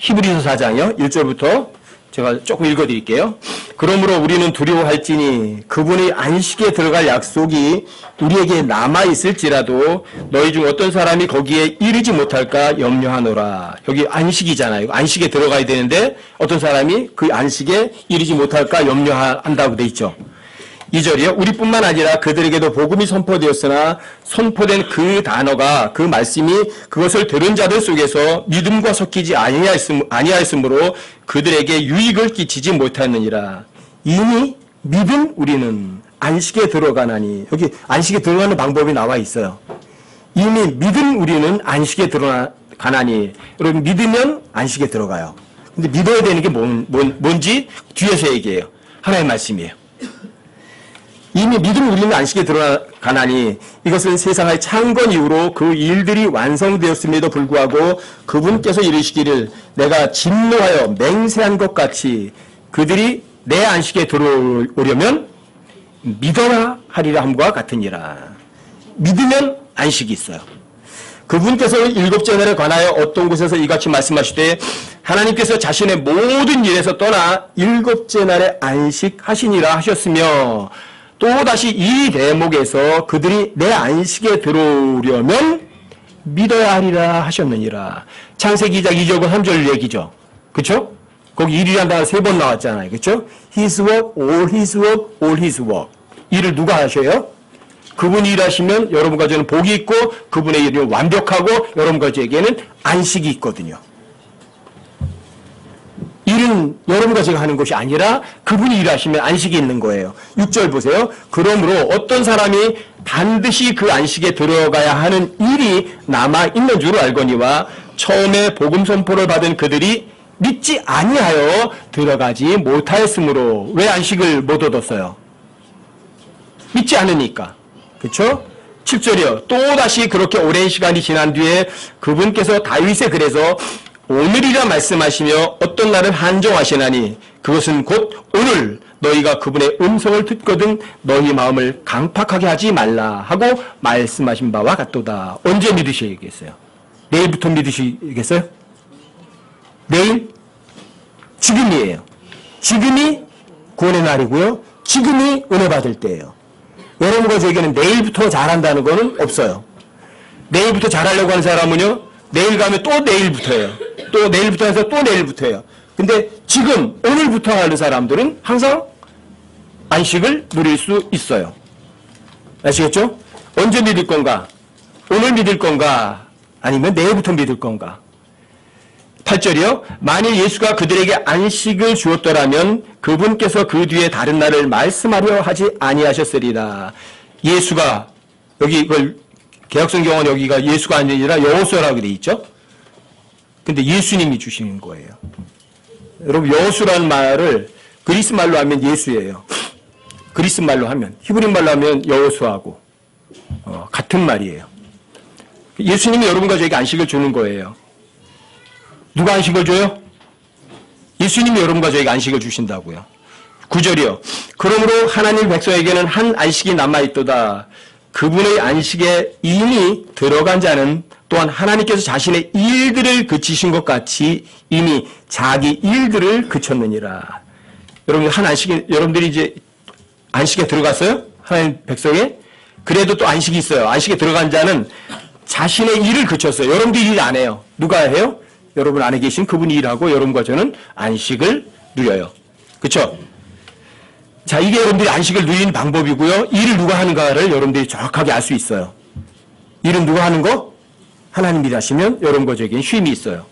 히브리서 4장이요. 1절부터 제가 조금 읽어드릴게요. 그러므로 우리는 두려워할지니 그분의 안식에 들어갈 약속이 우리에게 남아있을지라도 너희 중 어떤 사람이 거기에 이르지 못할까 염려하노라. 여기 안식이잖아요. 안식에 들어가야 되는데 어떤 사람이 그 안식에 이르지 못할까 염려한다고 돼 있죠. 2절이요. 우리뿐만 아니라 그들에게도 복음이 선포되었으나 선포된 그 단어가 그 말씀이 그것을 들은 자들 속에서 믿음과 섞이지 아니하였으므로 그들에게 유익을 끼치지 못하느니라. 이미 믿은 우리는 안식에 들어가나니. 여기 안식에 들어가는 방법이 나와 있어요. 이미 믿은 우리는 안식에 들어가나니. 여러분 믿으면 안식에 들어가요. 근데 믿어야 되는 게 뭔지 뒤에서 얘기해요. 하나님의 말씀이에요. 이미 믿음 우리는 안식에 들어가나니 이것은 세상의 창건 이후로 그 일들이 완성되었음에도 불구하고 그분께서 이르시기를 내가 진노하여 맹세한 것 같이 그들이 내 안식에 들어오려면 믿어야 하리라 함과 같으니라. 믿으면 안식이 있어요. 그분께서 일곱째 날에 관하여 어떤 곳에서 이같이 말씀하시되 하나님께서 자신의 모든 일에서 떠나 일곱째 날에 안식하시니라 하셨으며 또다시 이 대목에서 그들이 내 안식에 들어오려면 믿어야 하리라 하셨느니라. 창세기 2장 2절 3절 얘기죠. 그렇죠? 거기 일이란 단어 3번 나왔잖아요. 그렇죠? His work, all his work, all his work. 일을 누가 하셔요? 그분이 일하시면 여러분과 저는 복이 있고 그분의 일은 완벽하고 여러분과 저에게는 안식이 있거든요. 일은 여러분과 제가 하는 것이 아니라 그분이 일하시면 안식이 있는 거예요. 6절 보세요. 그러므로 어떤 사람이 반드시 그 안식에 들어가야 하는 일이 남아있는 줄 알거니와 처음에 복음 선포를 받은 그들이 믿지 아니하여 들어가지 못하였으므로. 왜 안식을 못 얻었어요? 믿지 않으니까. 그렇죠? 7절이요. 또다시 그렇게 오랜 시간이 지난 뒤에 그분께서 다윗의 글에서 오늘이라 말씀하시며 어떤 날을 한정하시나니 그것은 곧 오늘 너희가 그분의 음성을 듣거든 너희 마음을 강팍하게 하지 말라 하고 말씀하신 바와 같도다. 언제 믿으시겠어요? 내일부터 믿으시겠어요? 내일? 지금이에요. 지금이 구원의 날이고요. 지금이 은혜 받을 때예요. 여러분과 저에게는 내일부터 잘한다는 거는 없어요. 내일부터 잘하려고 하는 사람은요, 내일 가면 또 내일부터예요. 또 내일부터 해서 또 내일부터예요. 근데 지금 오늘부터 하는 사람들은 항상 안식을 누릴 수 있어요. 아시겠죠? 언제 믿을 건가? 오늘 믿을 건가? 아니면 내일부터 믿을 건가? 8절이요. 만일 예수가 그들에게 안식을 주었더라면 그분께서 그 뒤에 다른 날을 말씀하려 하지 아니하셨으리라. 예수가, 여기 이걸 개혁성경은 여기가 예수가 아니라 여호수아라고 돼 있죠. 근데 예수님이 주시는 거예요. 여러분 여호수라는 말을 그리스 말로 하면 예수예요. 그리스 말로 하면, 히브리 말로 하면 여호수아하고 같은 말이에요. 예수님이 여러분과 저에게 안식을 주는 거예요. 누가 안식을 줘요? 예수님이 여러분과 저에게 안식을 주신다고요. 9절이요. 그러므로 하나님 백성에게는 한 안식이 남아있도다. 그분의 안식에 이미 들어간 자는 또한 하나님께서 자신의 일들을 그치신 것 같이 이미 자기 일들을 그쳤느니라. 여러분들이 이제 안식에 들어갔어요? 하나님 백성에? 그래도 또 안식이 있어요. 안식에 들어간 자는 자신의 일을 그쳤어요. 여러분들이 일 안 해요. 누가 해요? 여러분 안에 계신 그분이 일하고 여러분과 저는 안식을 누려요. 그렇죠? 자, 이게 여러분들이 안식을 누리는 방법이고요. 일을 누가 하는가를 여러분들이 정확하게 알 수 있어요. 일은 누가 하는 거? 하나님이 하시면 여러분과 저에게는 쉼이 있어요.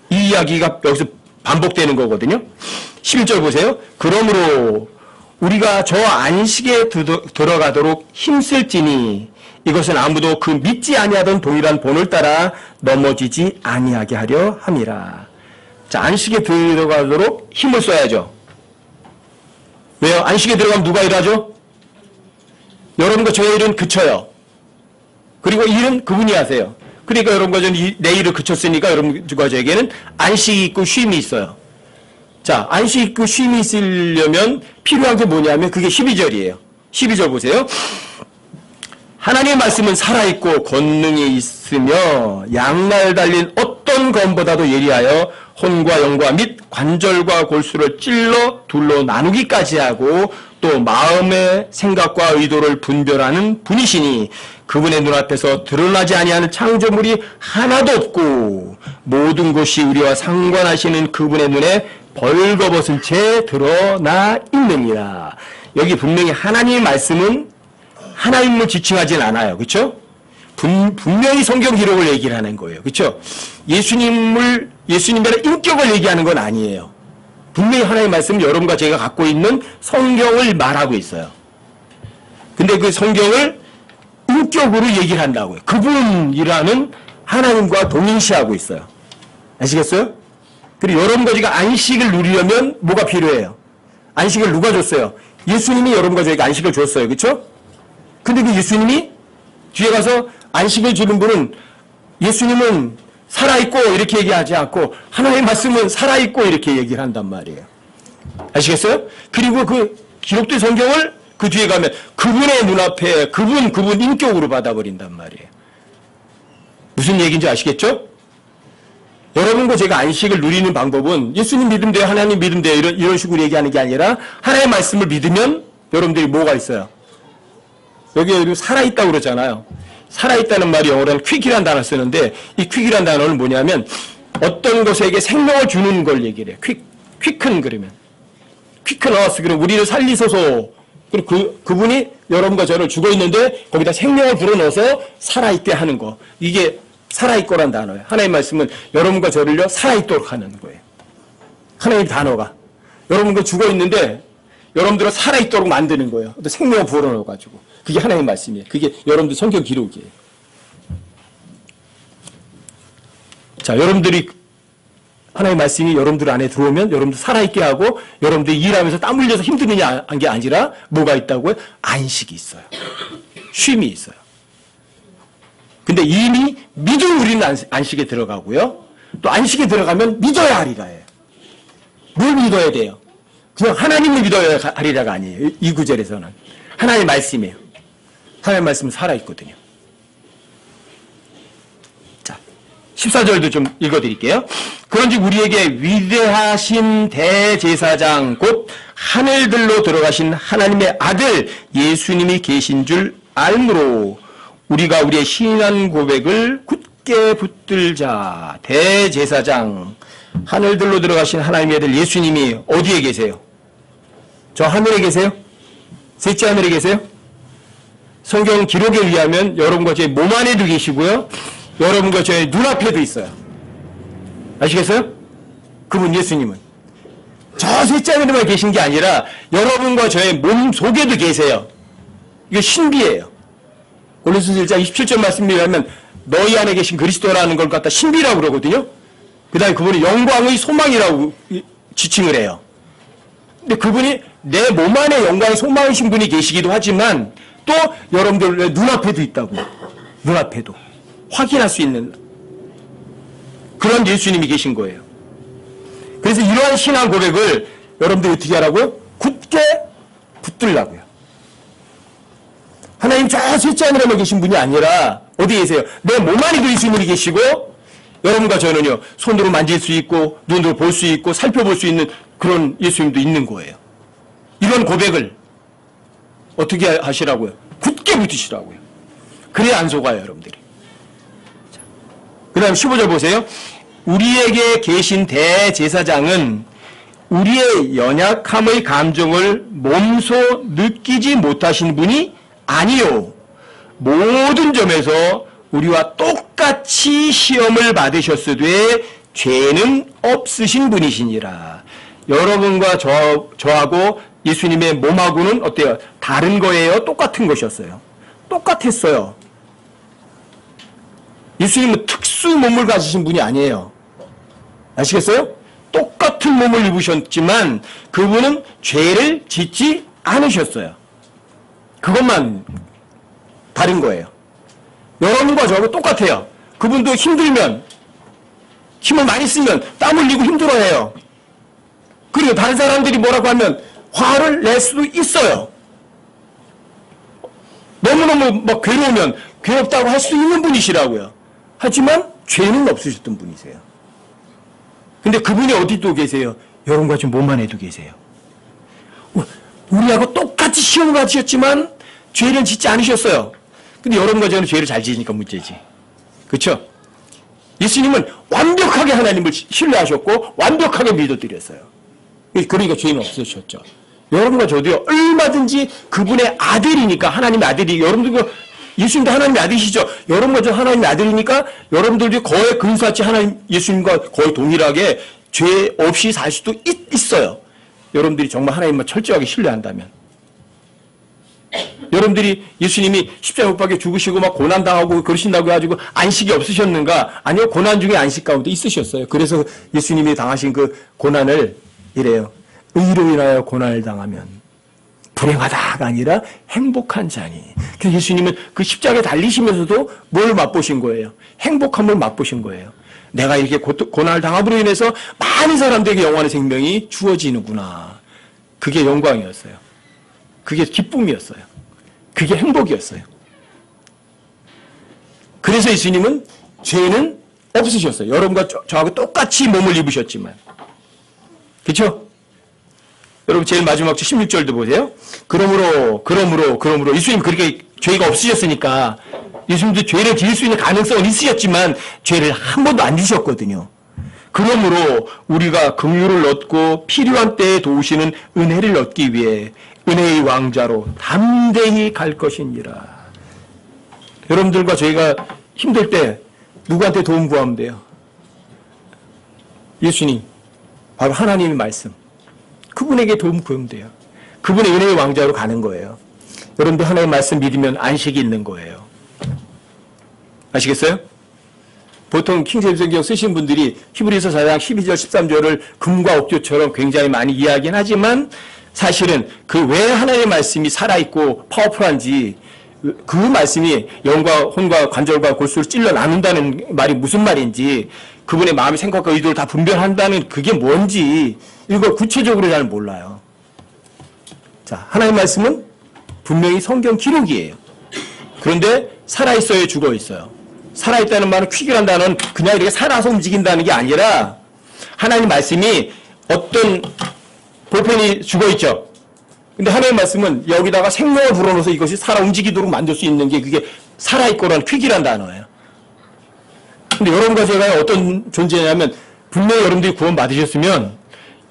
이 이야기가 여기서 반복되는 거거든요. 11절 보세요. 그러므로 우리가 저 안식에 들어가도록 힘쓸지니 이것은 아무도 그 믿지 아니하던 동일한 본을 따라 넘어지지 아니하게 하려 함이라. 자, 안식에 들어가도록 힘을 써야죠. 왜요? 안식에 들어가면 누가 일하죠? 여러분과 저의 일은 그쳐요. 그리고 일은 그분이 하세요. 그러니까 여러분과 저는 내 일을 그쳤으니까 여러분과 저에게는 안식이 있고 쉼이 있어요. 자, 안식 있고 쉼이 있으려면 필요한 게 뭐냐면 그게 12절이에요. 12절 보세요. 하나님의 말씀은 살아있고 권능이 있으며 양날 달린 어떤 검보다도 예리하여 혼과 영과 및 관절과 골수를 찔러 둘로 나누기까지 하고 또 마음의 생각과 의도를 분별하는 분이시니 그분의 눈앞에서 드러나지 아니하는 창조물이 하나도 없고 모든 것이 우리와 상관하시는 그분의 눈에 벌거벗은 채 드러나 있느니라. 여기 분명히 하나님의 말씀은 하나님을 지칭하진 않아요. 그렇죠? 분명히 성경 기록을 얘기를 하는 거예요. 그렇죠? 예수님의 인격을 얘기하는 건 아니에요. 분명히 하나님의 말씀은 여러분과 제가 갖고 있는 성경을 말하고 있어요. 근데 그 성경을 인격으로 얘기를 한다고요. 그분이라는 하나님과 동일시하고 있어요. 아시겠어요? 그리고 여러분과 제가 안식을 누리려면 뭐가 필요해요? 안식을 누가 줬어요? 예수님이 여러분과 저에게 안식을 줬어요. 그렇죠? 근데 그 예수님이 뒤에 가서 안식을 주는 분은 예수님은 살아있고 이렇게 얘기하지 않고 하나님의 말씀은 살아있고 이렇게 얘기를 한단 말이에요. 아시겠어요? 그리고 그 기록된 성경을 그 뒤에 가면 그분의 눈앞에 그분 인격으로 받아버린단 말이에요. 무슨 얘기인지 아시겠죠? 여러분과 제가 안식을 누리는 방법은 예수님 믿으면 돼요, 하나님 믿으면 돼요 이런 식으로 얘기하는 게 아니라 하나님의 말씀을 믿으면 여러분들이 뭐가 있어요? 여기 살아있다고 그러잖아요. 살아있다는 말이 영어로는 퀵이라는 단어를 쓰는데 이 퀵이라는 단어는 뭐냐면 어떤 것에게 생명을 주는 걸 얘기를 해요. 퀵은 그러면 퀵은 어스 그럼 우리를 살리소서. 그리고 그분이 여러분과 저를 죽어있는데 거기다 생명을 불어넣어서 살아있게 하는 거. 이게 살아있고란 단어예요. 하나님의 말씀은 여러분과 저를요 살아있도록 하는 거예요. 하나님의 단어가 여러분과 죽어있는데 여러분들을 살아있도록 만드는 거예요. 생명을 불어넣어가지고. 그게 하나님의 말씀이에요. 그게 여러분들 성경 기록이에요. 자, 여러분들이 하나님의 말씀이 여러분들 안에 들어오면 여러분들 살아있게 하고 여러분들이 일하면서 땀 흘려서 힘드느냐 한 게 아니라 뭐가 있다고요? 안식이 있어요. 쉼이 있어요. 근데 이미 믿음 우리는 안식에 들어가고요. 또 안식에 들어가면 믿어야 하리라예요. 뭘 믿어야 돼요? 그냥 하나님을 믿어야 하리라가 아니에요. 이 구절에서는. 하나님의 말씀이에요. 하나님의 말씀은 살아있거든요. 자, 14절도 좀 읽어드릴게요. 그런지 우리에게 위대하신 대제사장 곧 하늘들로 들어가신 하나님의 아들 예수님이 계신 줄 알므로 우리가 우리의 신앙 고백을 굳게 붙들자. 대제사장 하늘들로 들어가신 하나님의 아들 예수님이 어디에 계세요? 저 하늘에 계세요? 셋째 하늘에 계세요? 성경 기록에 의하면 여러분과 제 몸 안에도 계시고요. 여러분과 저의 눈앞에도 있어요. 아시겠어요? 그분 예수님은. 저 셋째 하늘에만 계신 게 아니라 여러분과 저의 몸 속에도 계세요. 이거 신비예요. 고린도서 1장 27절 말씀에 의하면 너희 안에 계신 그리스도라는 걸 갖다 신비라고 그러거든요. 그 다음에 그분이 영광의 소망이라고 지칭을 해요. 근데 그분이 내 몸 안에 영광의 소망이신 분이 계시기도 하지만 또 여러분들 눈앞에도 있다고. 눈앞에도. 확인할 수 있는 그런 예수님이 계신 거예요. 그래서 이러한 신앙 고백을 여러분들이 어떻게 하라고요? 굳게 붙들라고요. 하나님 저 셋째 하늘에만 계신 분이 아니라 어디 계세요? 내 몸 안에도 예수님이 계시고 여러분과 저는요 손으로 만질 수 있고 눈으로 볼 수 있고 살펴볼 수 있는 그런 예수님도 있는 거예요. 이런 고백을 어떻게 하시라고요? 굳게 붙으시라고요. 그래야 안 속아요 여러분들이. 그 다음 15절 보세요. 우리에게 계신 대제사장은 우리의 연약함의 감정을 몸소 느끼지 못하신 분이 아니요 모든 점에서 우리와 똑같이 시험을 받으셨으되 죄는 없으신 분이시니라. 여러분과 저하고 예수님의 몸하고는 어때요? 다른 거예요? 똑같은 것이었어요? 똑같았어요. 예수님은 특수 몸을 가지신 분이 아니에요. 아시겠어요? 똑같은 몸을 입으셨지만 그분은 죄를 짓지 않으셨어요. 그것만 다른 거예요. 여러분과 저하고 똑같아요. 그분도 힘들면 힘을 많이 쓰면 땀 흘리고 힘들어해요. 그리고 다른 사람들이 뭐라고 하면 화를 낼 수도 있어요. 너무너무 막 괴로우면 괴롭다고 할 수도 있는 분이시라고요. 하지만 죄는 없으셨던 분이세요. 근데 그분이 어디 또 계세요? 여러분과 지금 몸 안에도 계세요. 우리하고 똑같이 시험을 받으셨지만 죄를 짓지 않으셨어요. 근데 여러분과 저는 죄를 잘 지으니까 문제지. 그렇죠? 예수님은 완벽하게 하나님을 신뢰하셨고 완벽하게 믿어드렸어요. 그러니까 죄는 없으셨죠. 여러분과 저도요, 얼마든지 그분의 아들이니까, 하나님의 아들이, 여러분들도 예수님도 하나님의 아들이시죠. 여러분과 저 하나님의 아들이니까 여러분들도 거의 근사치 하나님 예수님과 거의 동일하게 죄 없이 살 수도 있어요. 여러분들이 정말 하나님만 철저하게 신뢰한다면. 여러분들이 예수님이 십자가 못 박혀 죽으시고 막 고난당하고 그러신다고 해가지고 안식이 없으셨는가? 아니요, 고난 중에 안식 가운데 있으셨어요. 그래서 예수님이 당하신 그 고난을 이래요. 의로 인하여 고난을 당하면 불행하다가 아니라 행복한 자니. 그래서 예수님은 그 십자가에 달리시면서도 뭘 맛보신 거예요? 행복함을 맛보신 거예요. 내가 이렇게 고난을 당함으로 인해서 많은 사람들에게 영원의 생명이 주어지는구나. 그게 영광이었어요. 그게 기쁨이었어요. 그게 행복이었어요. 그래서 예수님은 죄는 없으셨어요. 여러분과 저하고 똑같이 몸을 입으셨지만. 그렇죠? 여러분 제일 마지막 16절도 보세요. 그러므로 예수님 그렇게 죄가 없으셨으니까 예수님도 죄를 지을 수 있는 가능성은 있으셨지만 죄를 한 번도 안 지셨거든요. 그러므로 우리가 긍휼을 얻고 필요한 때에 도우시는 은혜를 얻기 위해 은혜의 왕자로 담대히 갈 것이니라. 여러분들과 저희가 힘들 때 누구한테 도움 구하면 돼요? 예수님, 바로 하나님의 말씀. 그분에게 도움 구하면 돼요. 그분의 은혜의 왕자로 가는 거예요. 여러분도 하나님의 말씀 믿으면 안식이 있는 거예요. 아시겠어요? 보통 킹제임스 성경 쓰신 분들이 히브리서 4장 12절 13절을 금과 옥조처럼 굉장히 많이 이야기는 하지만 사실은 그 왜 하나님의 말씀이 살아있고 파워풀한지 그 말씀이 영과 혼과 관절과 골수를 찔러 나눈다는 말이 무슨 말인지 그분의 마음의 생각과 의도를 다 분별한다는 그게 뭔지 이걸 구체적으로 잘 몰라요. 자, 하나님의 말씀은 분명히 성경 기록이에요. 그런데 살아있어요, 죽어있어요? 살아있다는 말은 퀴기란다는 그냥 이렇게 살아서 움직인다는 게 아니라 하나님 말씀이 어떤 볼펜이 죽어있죠. 근데 하나님 말씀은 여기다가 생명을 불어넣어서 이것이 살아 움직이도록 만들 수 있는 게 그게 살아있고라는 퀴기란 단어예요. 근데 여러분과 제가 어떤 존재냐면 분명히 여러분들이 구원 받으셨으면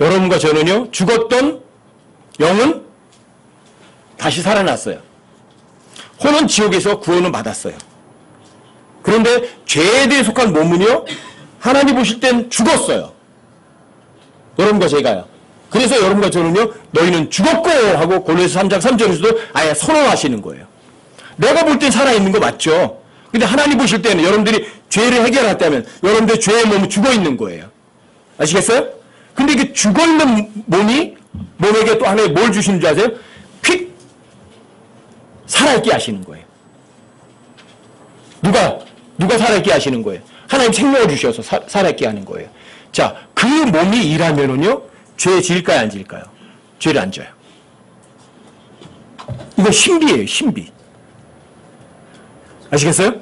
여러분과 저는요 죽었던 영은 다시 살아났어요. 혼은 지옥에서 구원을 받았어요. 그런데 죄에 대해 속한 몸은요 하나님 보실 땐 죽었어요. 여러분과 제가요. 그래서 여러분과 저는요 너희는 죽었고 하고 골로새서 3장 3절에서도 아예 선언하시는 거예요. 내가 볼 땐 살아있는 거 맞죠. 근데 하나님 보실 때는 여러분들이 죄를 해결했다면 여러분들의 죄의 몸은 죽어있는 거예요. 아시겠어요? 근데 이게 죽어있는 몸이 몸에게 또 하나님 뭘 주시는 줄 아세요? 휙 살아있게 하시는 거예요. 누가 살아있게 하시는 거예요? 하나님 생명을 주셔서 살아있게 하는 거예요. 자, 그 몸이 일하면은요, 죄 질까요, 안 질까요? 죄를 안 져요. 이거 신비예요, 신비. 아시겠어요?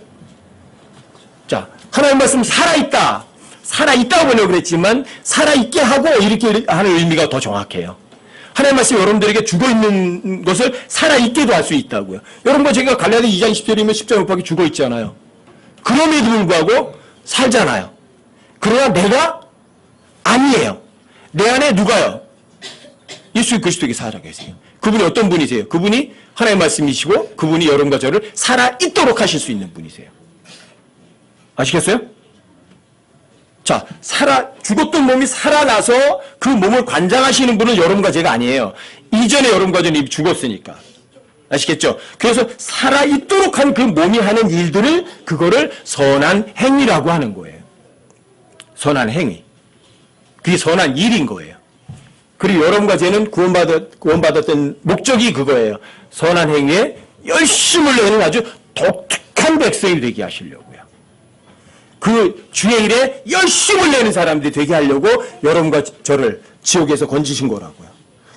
자, 하나님 말씀 살아있다. 살아있다고 보려고 그랬지만, 살아있게 하고 이렇게 하는 의미가 더 정확해요. 하나님 말씀이 여러분들에게 죽어있는 것을 살아있게도 할 수 있다고요. 여러분과 제가 갈라디아 2장 10절이면 10장 곱하기 죽어있잖아요. 그럼에도 불구하고 살잖아요. 그러나 내가 아니에요. 내 안에 누가요? 예수 그리스도에게 살아 계세요. 그분이 어떤 분이세요? 그분이 하나님의 말씀이시고 그분이 여러분과 저를 살아있도록 하실 수 있는 분이세요. 아시겠어요? 자, 죽었던 몸이 살아나서 그 몸을 관장하시는 분은 여러분과 제가 아니에요. 이전에 여러분과 저는 이미 죽었으니까. 아시겠죠? 그래서 살아있도록 한 그 몸이 하는 일들을 그거를 선한 행위라고 하는 거예요. 선한 행위. 그게 선한 일인 거예요. 그리고 여러분과 저는 구원받았던 목적이 그거예요. 선한 행위에 열심을 내는 아주 독특한 백성이 되게 하시려고요. 그 주의 일에 열심을 내는 사람들이 되게 하려고 여러분과 저를 지옥에서 건지신 거라고요.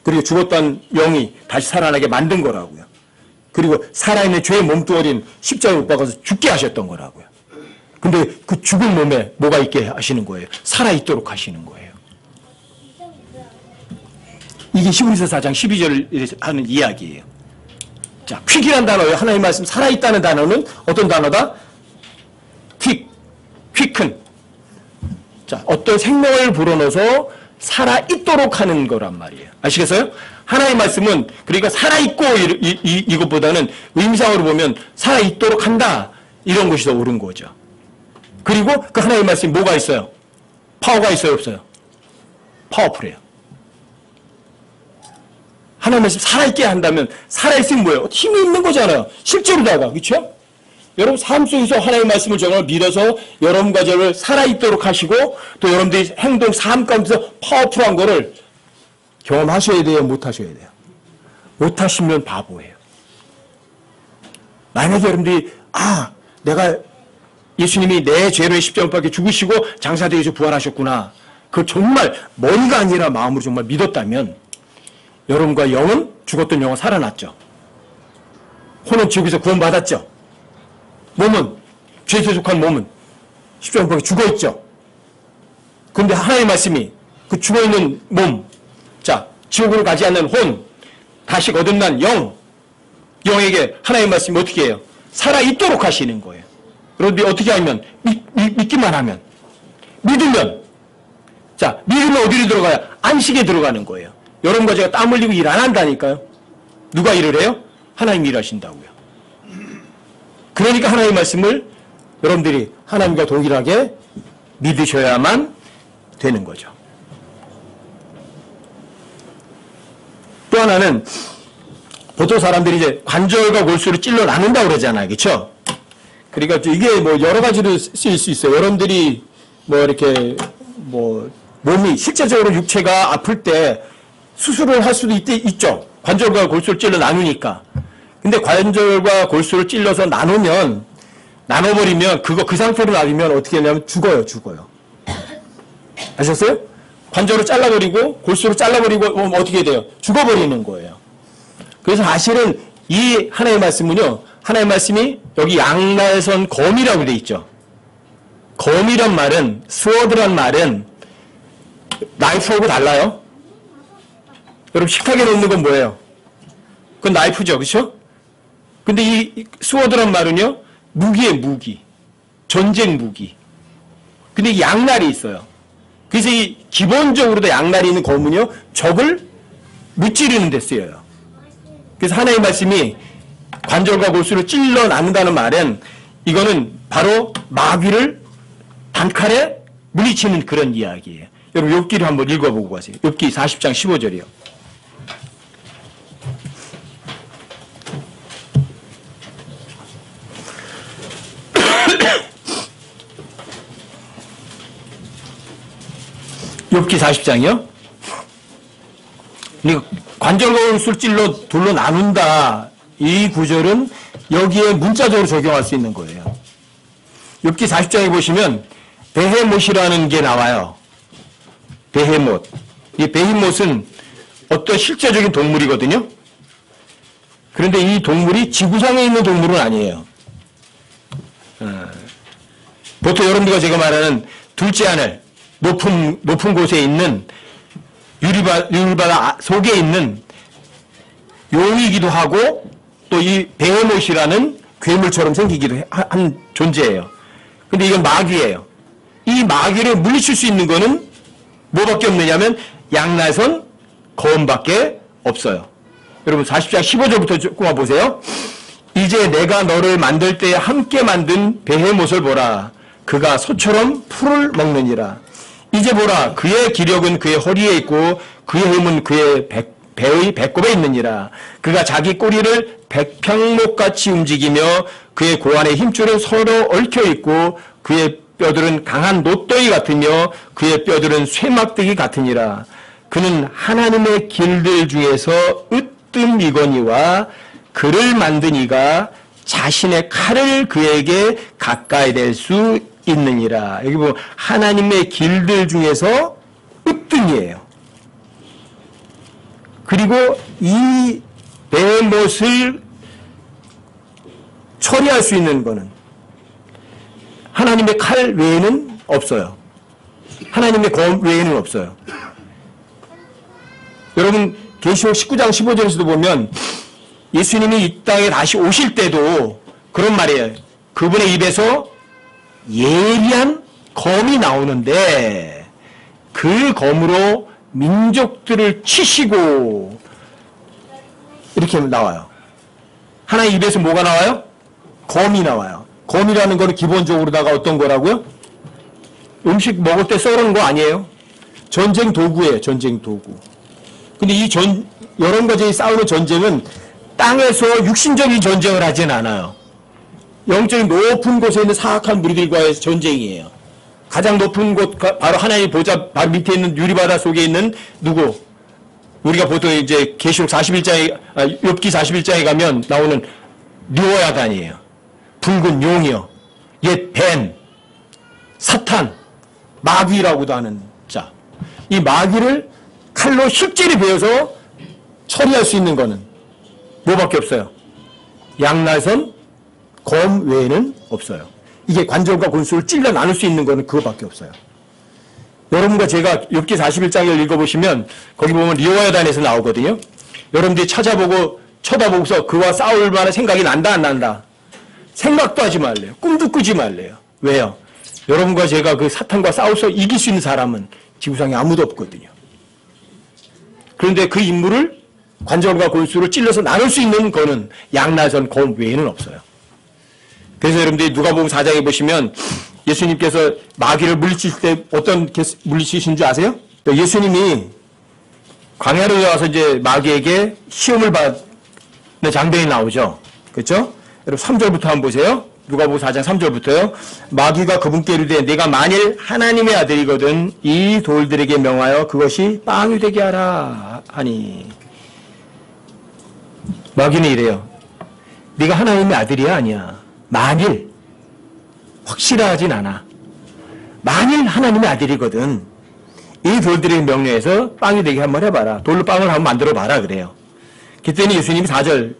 그리고 죽었던 영이 다시 살아나게 만든 거라고요. 그리고 살아있는 죄의 몸뚱어린 십자가에 못 박아서 죽게 하셨던 거라고요. 근데 그 죽은 몸에 뭐가 있게 하시는 거예요? 살아있도록 하시는 거예요. 이게 히브리서 4장 12절을 하는 이야기예요. 자, 퀵이라는 단어예요. 하나님 말씀 살아있다는 단어는 어떤 단어다? 퀵큰. 자, 어떤 생명을 불어넣어서 살아있도록 하는 거란 말이에요. 아시겠어요? 하나님 말씀은 그러니까 살아있고 이것보다는 의미상으로 보면 살아있도록 한다. 이런 것이 더 옳은 거죠. 그리고 그 하나님 말씀이 뭐가 있어요? 파워가 있어요? 없어요? 파워풀해요. 하나님 말씀 살아있게 한다면 살아있으면 뭐예요? 힘이 있는 거잖아요. 실제로다가. 그렇죠? 여러분 삶 속에서 하나님의 말씀을 정말 믿어서 여러분과 저를 살아있도록 하시고 또 여러분들이 행동, 삶 가운데서 파워풀한 거를 경험하셔야 돼요? 못하셔야 돼요? 못하시면 바보예요. 만약에 여러분들이 내가 예수님이 내 죄로 십자가에 죽으시고 장사되어서 부활하셨구나. 그걸 정말 머리가 아니라 마음으로 정말 믿었다면 여러분과 영은 죽었던 영은 살아났죠. 혼은 지옥에서 구원받았죠. 몸은 죄에 속한 몸은 십자가에 죽어있죠. 그런데 하나님의 말씀이 그 죽어있는 몸, 자 지옥으로 가지 않는 혼, 다시 거듭난 영에게 하나님의 말씀이 어떻게 해요? 살아있도록 하시는 거예요. 여러분들이 어떻게 하면? 믿기만 하면, 믿으면, 자 믿으면 어디로 들어가요? 안식에 들어가는 거예요. 여러분과 제가 땀 흘리고 일 안 한다니까요. 누가 일을 해요? 하나님이 일하신다고요. 그러니까 하나님의 말씀을 여러분들이 하나님과 동일하게 믿으셔야만 되는 거죠. 또 하나는 보통 사람들이 이제 관절과 골수를 찔러 나눈다고 그러잖아요. 그렇죠? 그러니까 이게 뭐 여러 가지로 쓰일 수 있어요. 여러분들이 뭐 이렇게 뭐 몸이 실제적으로 육체가 아플 때 수술을 할 수도 있죠. 관절과 골수를 찔러 나누니까. 근데 관절과 골수를 찔러서 나눠버리면 그 상태로 놔두면 어떻게 하냐면 죽어요. 아셨어요? 관절을 잘라버리고 골수를 잘라버리고 어떻게 돼요? 죽어버리는 거예요. 그래서 사실은 이 하나님의 말씀은요. 하나님의 말씀이 여기 양날선 검이라고 되어 있죠. 검이란 말은 스워드란 말은 나이프하고 달라요. 여러분 식탁에 놓는 건 뭐예요? 그건 나이프죠. 그렇죠? 근데 이 스워드란 말은요. 무기예요. 무기. 전쟁 무기. 근데 양날이 있어요. 그래서 이 기본적으로도 양날이 있는 검은요. 적을 무찌르는 데 쓰여요. 그래서 하나님의 말씀이 관절과 골수를 찔러 나눈다는 말은 이거는 바로 마귀를 단칼에 물리치는 그런 이야기예요. 여러분 욥기를 한번 읽어보고 가세요. 욥기 40장 15절이요. 욥기 40장이요. 관절과 골수를 찔러 둘로 나눈다. 이 구절은 여기에 문자적으로 적용할 수 있는 거예요. 욥기 40장에 보시면 베헤못이라는 게 나와요. 베헤못. 이 베헤못은 어떤 실제적인 동물이거든요. 그런데 이 동물이 지구상에 있는 동물은 아니에요. 보통 여러분들과 제가 말하는 둘째 하늘, 높은 곳에 있는 유리바다 속에 있는 용이기도 하고 또 이 베헤못이라는 괴물처럼 생기기도 한 존재예요. 근데 이건 마귀예요. 이 마귀를 물리칠 수 있는 거는 뭐밖에 없느냐면 양날선 검밖에 없어요. 여러분 40장 15절부터 조금만 보세요. 이제 내가 너를 만들 때 함께 만든 베헤못을 보라. 그가 소처럼 풀을 먹느니라. 이제 보라. 그의 기력은 그의 허리에 있고 그의 힘은 그의 배의 배꼽에 있느니라. 그가 자기 꼬리를 백평목같이 움직이며 그의 고환의 힘줄은 서로 얽혀 있고 그의 뼈들은 강한 놋덩이 같으며 그의 뼈들은 쇠막대기 같으니라. 그는 하나님의 길들 중에서 으뜸이거니와 그를 만든 이가 자신의 칼을 그에게 가까이 댈 수 있느니라. 여기 보면 하나님의 길들 중에서 으뜸이에요. 그리고 이 베헤못을 처리할 수 있는 거는 하나님의 칼 외에는 없어요. 하나님의 검 외에는 없어요. 여러분 계시록 19장 15절에서도 보면 예수님이 이 땅에 다시 오실 때도 그런 말이에요. 그분의 입에서 예리한 검이 나오는데 그 검으로 민족들을 치시고 이렇게 나와요. 하나의 입에서 뭐가 나와요? 검이 나와요. 검이라는 거는 기본적으로다가 어떤 거라고요? 음식 먹을 때 썰은 거 아니에요? 전쟁 도구예요. 전쟁 도구. 근데 이 여러 가지 싸우는 전쟁은 땅에서 육신적인 전쟁을 하진 않아요. 영적인 높은 곳에 있는 사악한 무리들과의 전쟁이에요. 가장 높은 곳, 바로 하나님의 보좌 바로 밑에 있는 유리바다 속에 있는 누구? 우리가 보통 이제 계시록 41장에, 욥기 41장에 가면 나오는 르호야단이에요. 붉은 용이요. 옛 뱀, 사탄, 마귀라고도 하는 자. 이 마귀를 칼로 실제로 베어서 처리할 수 있는 거는 뭐밖에 없어요? 양날선, 검 외에는 없어요. 이게 관절과 골수를 찔러 나눌 수 있는 거는 그거밖에 없어요. 여러분과 제가 욥기 41장을 읽어보시면 거기 보면 르호야단에서 나오거든요. 여러분들이 찾아보고 쳐다보고서 그와 싸울 만한 생각이 난다 안 난다? 생각도 하지 말래요. 꿈도 꾸지 말래요. 왜요? 여러분과 제가 그 사탄과 싸워서 이길 수 있는 사람은 지구상에 아무도 없거든요. 그런데 그 인물을 관절과 골수를 찔러서 나눌 수 있는 거는 양날선 검 외에는 없어요. 그래서 여러분들이 누가복음 4장에 보시면 예수님께서 마귀를 물리칠 때 어떤 물리치신 줄 아세요? 예수님이 광야로 와서 이제 마귀에게 시험을 받는 장면이 나오죠. 그렇죠? 여러분 3절부터 한번 보세요. 누가복음 4장 3절부터요. 마귀가 그분께 이르되 내가 만일 하나님의 아들이거든 이 돌들에게 명하여 그것이 빵이 되게 하라 하니. 마귀는 이래요. 네가 하나님의 아들이야 아니야. 만일 확실하진 않아. 만일 하나님의 아들이거든 이 돌들에게 명령해서 빵이 되게 한번 해봐라. 돌로 빵을 한번 만들어봐라 그래요. 그때는 예수님이 4절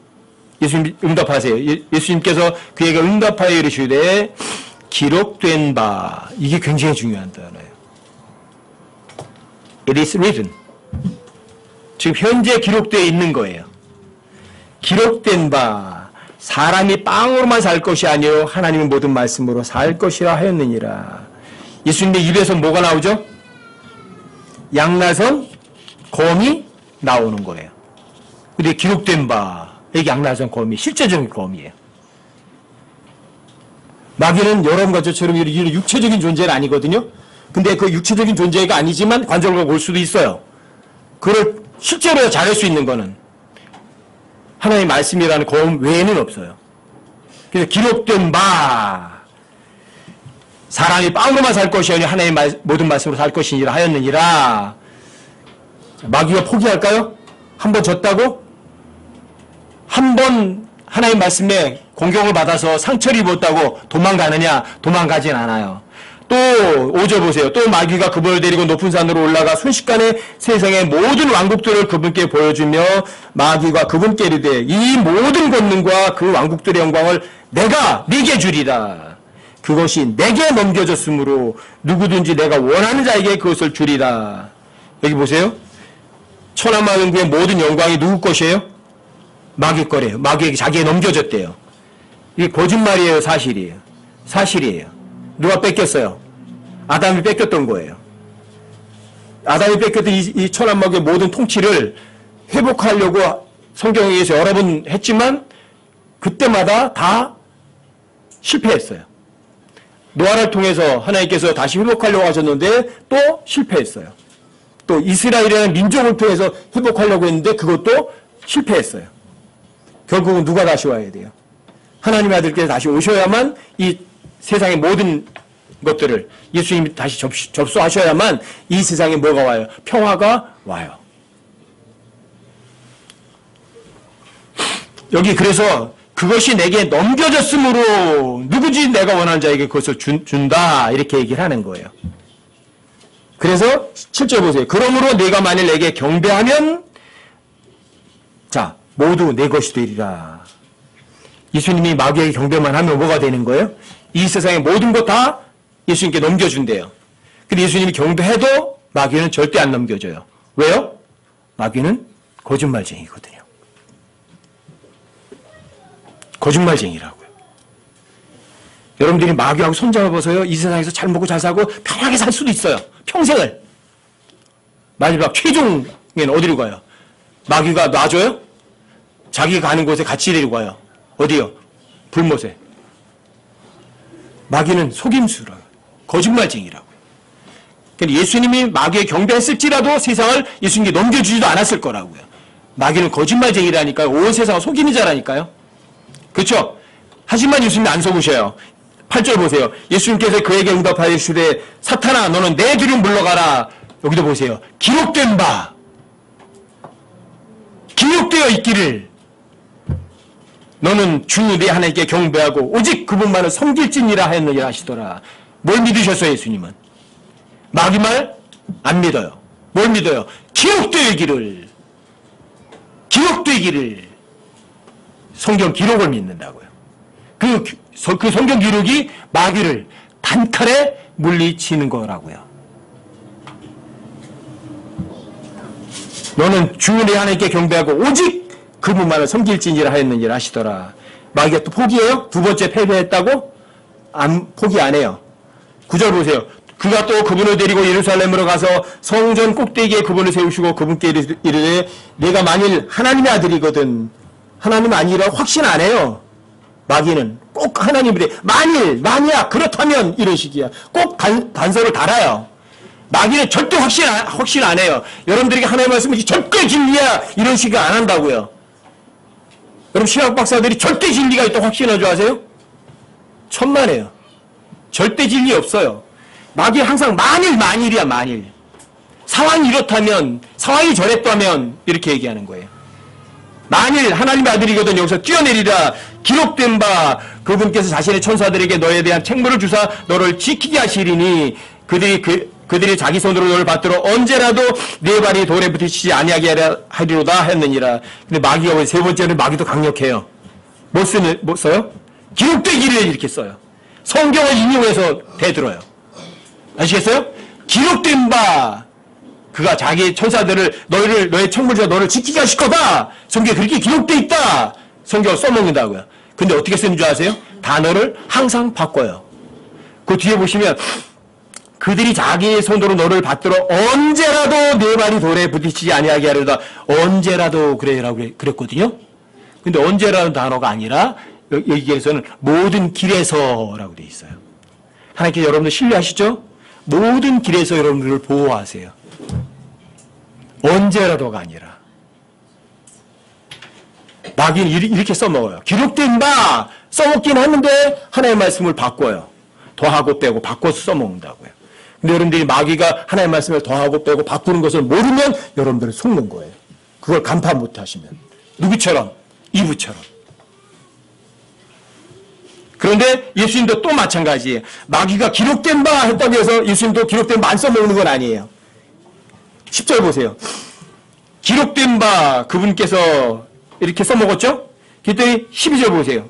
예수님 응답하세요. 예수님께서 그에게 응답하여 이르시되 기록된 바. 이게 굉장히 중요한 단어예요. It is written. 지금 현재 기록되어 있는 거예요. 기록된 바. 사람이 빵으로만 살 것이 아니요 하나님의 모든 말씀으로 살 것이라 하였느니라. 예수님의 입에서 뭐가 나오죠? 양날선 검이 나오는 거예요. 근데 기록된 바. 이게 양날선 검이 실제적인 검이에요. 마귀는 여러분과 저처럼 이런 육체적인 존재는 아니거든요. 근데 그 육체적인 존재가 아니지만 관절과 골수도 있어요. 그걸 실제로 잘할 수 있는 거는 하나님의 말씀이라는 검 외에는 없어요. 그래서 기록된 바 사람이 빵으로만 살 것이 아니라 하나님의 모든 말씀으로 살 것이니라 하였느니라. 마귀가 포기할까요? 한 번 졌다고? 한 번 하나님 말씀에 공격을 받아서 상처를 입었다고 도망가느냐? 도망가진 않아요. 또 5절 보세요. 또 마귀가 그분을 데리고 높은 산으로 올라가 순식간에 세상의 모든 왕국들을 그분께 보여주며 마귀가 그분께 이르되 이 모든 권능과 그 왕국들의 영광을 내가 네게 주리라. 그것이 내게 넘겨졌으므로 누구든지 내가 원하는 자에게 그것을 주리라. 여기 보세요. 천하만국의 모든 영광이 누구 것이에요? 마귀 거래요. 마귀에게 자기에 넘겨졌대요. 이게 거짓말이에요, 사실이에요? 사실이에요. 누가 뺏겼어요? 아담이 뺏겼던 거예요. 아담이 뺏겼던 이 천한만국의 모든 통치를 회복하려고 성경에 의해서 여러 번 했지만 그때마다 다 실패했어요. 노아를 통해서 하나님께서 다시 회복하려고 하셨는데 또 실패했어요. 또 이스라엘이라는 민족을 통해서 회복하려고 했는데 그것도 실패했어요. 결국은 누가 다시 와야 돼요? 하나님의 아들께서 다시 오셔야만 이 세상의 모든 것들을 예수님이 다시 접수하셔야만 이 세상에 뭐가 와요? 평화가 와요. 여기 그래서 그것이 내게 넘겨졌으므로 누구지 내가 원하는 자에게 그것을 준다 이렇게 얘기를 하는 거예요. 그래서 7절 보세요. 그러므로 내가 만일 내게 경배하면 자 모두 내 것이 되리라. 예수님이 마귀에게 경배만 하면 뭐가 되는 거예요? 이 세상의 모든 것 다 예수님께 넘겨준대요. 근데 예수님이 경배해도 마귀는 절대 안 넘겨줘요. 왜요? 마귀는 거짓말쟁이거든요. 거짓말쟁이라고요. 여러분들이 마귀하고 손잡아서요, 이 세상에서 잘 먹고 잘 살고 편하게 살 수도 있어요. 평생을. 마지막 최종엔 어디로 가요? 마귀가 놔줘요? 자기가 가는 곳에 같이 데리고 가요. 어디요? 불못에. 마귀는 속임수라고요. 거짓말쟁이라고요. 그러니까 예수님이 마귀에 경배했을지라도 세상을 예수님께 넘겨주지도 않았을 거라고요. 마귀는 거짓말쟁이라니까요. 온 세상을 속이는 자라니까요. 그렇죠? 하지만 예수님이 안 속으셔요. 8절 보세요. 예수님께서 그에게 응답하여 이르시되 사탄아 너는 내 뒤로 물러가라. 여기도 보세요. 기록된 바 기록되어 있기를 너는 주 내 하나님께 경배하고 오직 그분만을 섬길지니라 하였느니라 하시더라. 뭘 믿으셨어요? 예수님은 마귀 말 안 믿어요. 뭘 믿어요? 기록되기를 성경 기록을 믿는다고요. 그 성경 기록이 마귀를 단칼에 물리치는 거라고요. 너는 주 내 하나님께 경배하고 오직 그분만을 섬길지니라 하였느니라 하시더라. 마귀가 또 포기해요? 두 번째 패배했다고? 포기 안 해요. 9절 보세요. 그가 또 그분을 데리고 예루살렘으로 가서 성전 꼭대기에 그분을 세우시고 그분께 이르되 내가 만일 하나님의 아들이거든 하나님 아니라고 확신 안 해요. 마귀는 꼭 하나님이래. 만약 그렇다면 이런 식이야. 꼭 단서를 달아요. 마귀는 절대 확신 안 해요. 여러분들에게 하나님의 말씀이 절대 진리야 이런 식이 안 한다고요. 여러분 신학 박사들이 절대 진리가 있다고 확신한 줄 아세요? 천만에요. 절대 진리 없어요. 마귀 항상 만일이야 만일. 상황이 이렇다면 상황이 저랬다면 이렇게 얘기하는 거예요. 만일 하나님의 아들이거든 여기서 뛰어내리라. 기록된 바 그분께서 자신의 천사들에게 너에 대한 책무를 주사 너를 지키게 하시리니 그들이 자기 손으로 너를 받들어 언제라도 네 발이 돌에 부딪히지 아니하게 하리로다 했느니라. 근데 마귀가 왜 세 번째는 마귀도 강력해요. 뭐 써요? 기록되기를 이렇게 써요. 성경을 인용해서 대들어요. 아시겠어요? 기록된 바 그가 자기 천사들을 너의 책무자 너를 지키게 하실 거다. 성경에 그렇게 기록되어 있다. 성경을 써먹는다고요. 근데 어떻게 쓰는 줄 아세요? 단어를 항상 바꿔요. 그 뒤에 보시면 그들이 자기 손으로 너를 받들어 언제라도 네 발이 돌에 부딪히지 아니하게 하려다. 언제라도 그래라고 그랬거든요. 근데 언제라는 단어가 아니라 여기에서는 모든 길에서라고 되어 있어요. 하나님께 여러분들 신뢰하시죠? 모든 길에서 여러분들을 보호하세요. 언제라도가 아니라. 마귀는 이렇게 써먹어요. 기록된 바 써먹긴 했는데 하나님의 말씀을 바꿔요. 더하고 빼고 바꿔서 써먹는다고요. 근데 여러분들이 마귀가 하나님의 말씀을 더하고 빼고 바꾸는 것을 모르면 여러분들은 속는 거예요. 그걸 간파 못하시면. 누구처럼? 이브처럼. 그런데 예수님도 또 마찬가지예요. 마귀가 기록된 바 했다고 해서 예수님도 기록된 바 안 써먹는 건 아니에요. 10절 보세요. 기록된 바 그분께서 이렇게 써먹었죠? 그랬더니 12절 보세요.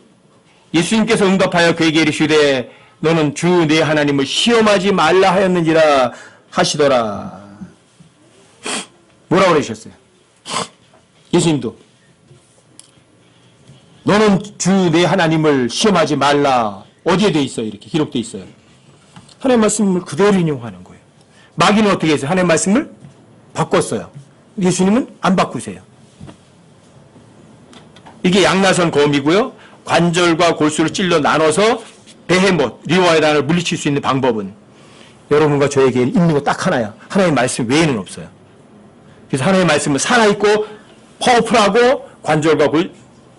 예수님께서 응답하여 그에게 이르시되 너는 주 내 하나님을 시험하지 말라 하였는지라 하시더라. 뭐라고 그러셨어요? 예수님도 너는 주 내 하나님을 시험하지 말라. 어디에 돼 있어요? 이렇게 기록돼 있어요. 하나님의 말씀을 그대로 인용하는 거예요. 마귀는 어떻게 했어요? 하나님의 말씀을 바꿨어요. 예수님은 안 바꾸세요. 이게 양나선 검이고요. 관절과 골수를 찔러 나눠서 베헤못, 리와이단을 물리칠 수 있는 방법은 여러분과 저에게 있는 거 딱 하나야. 하나님의 말씀 외에는 없어요. 그래서 하나님의 말씀은 살아있고 파워풀하고 관절과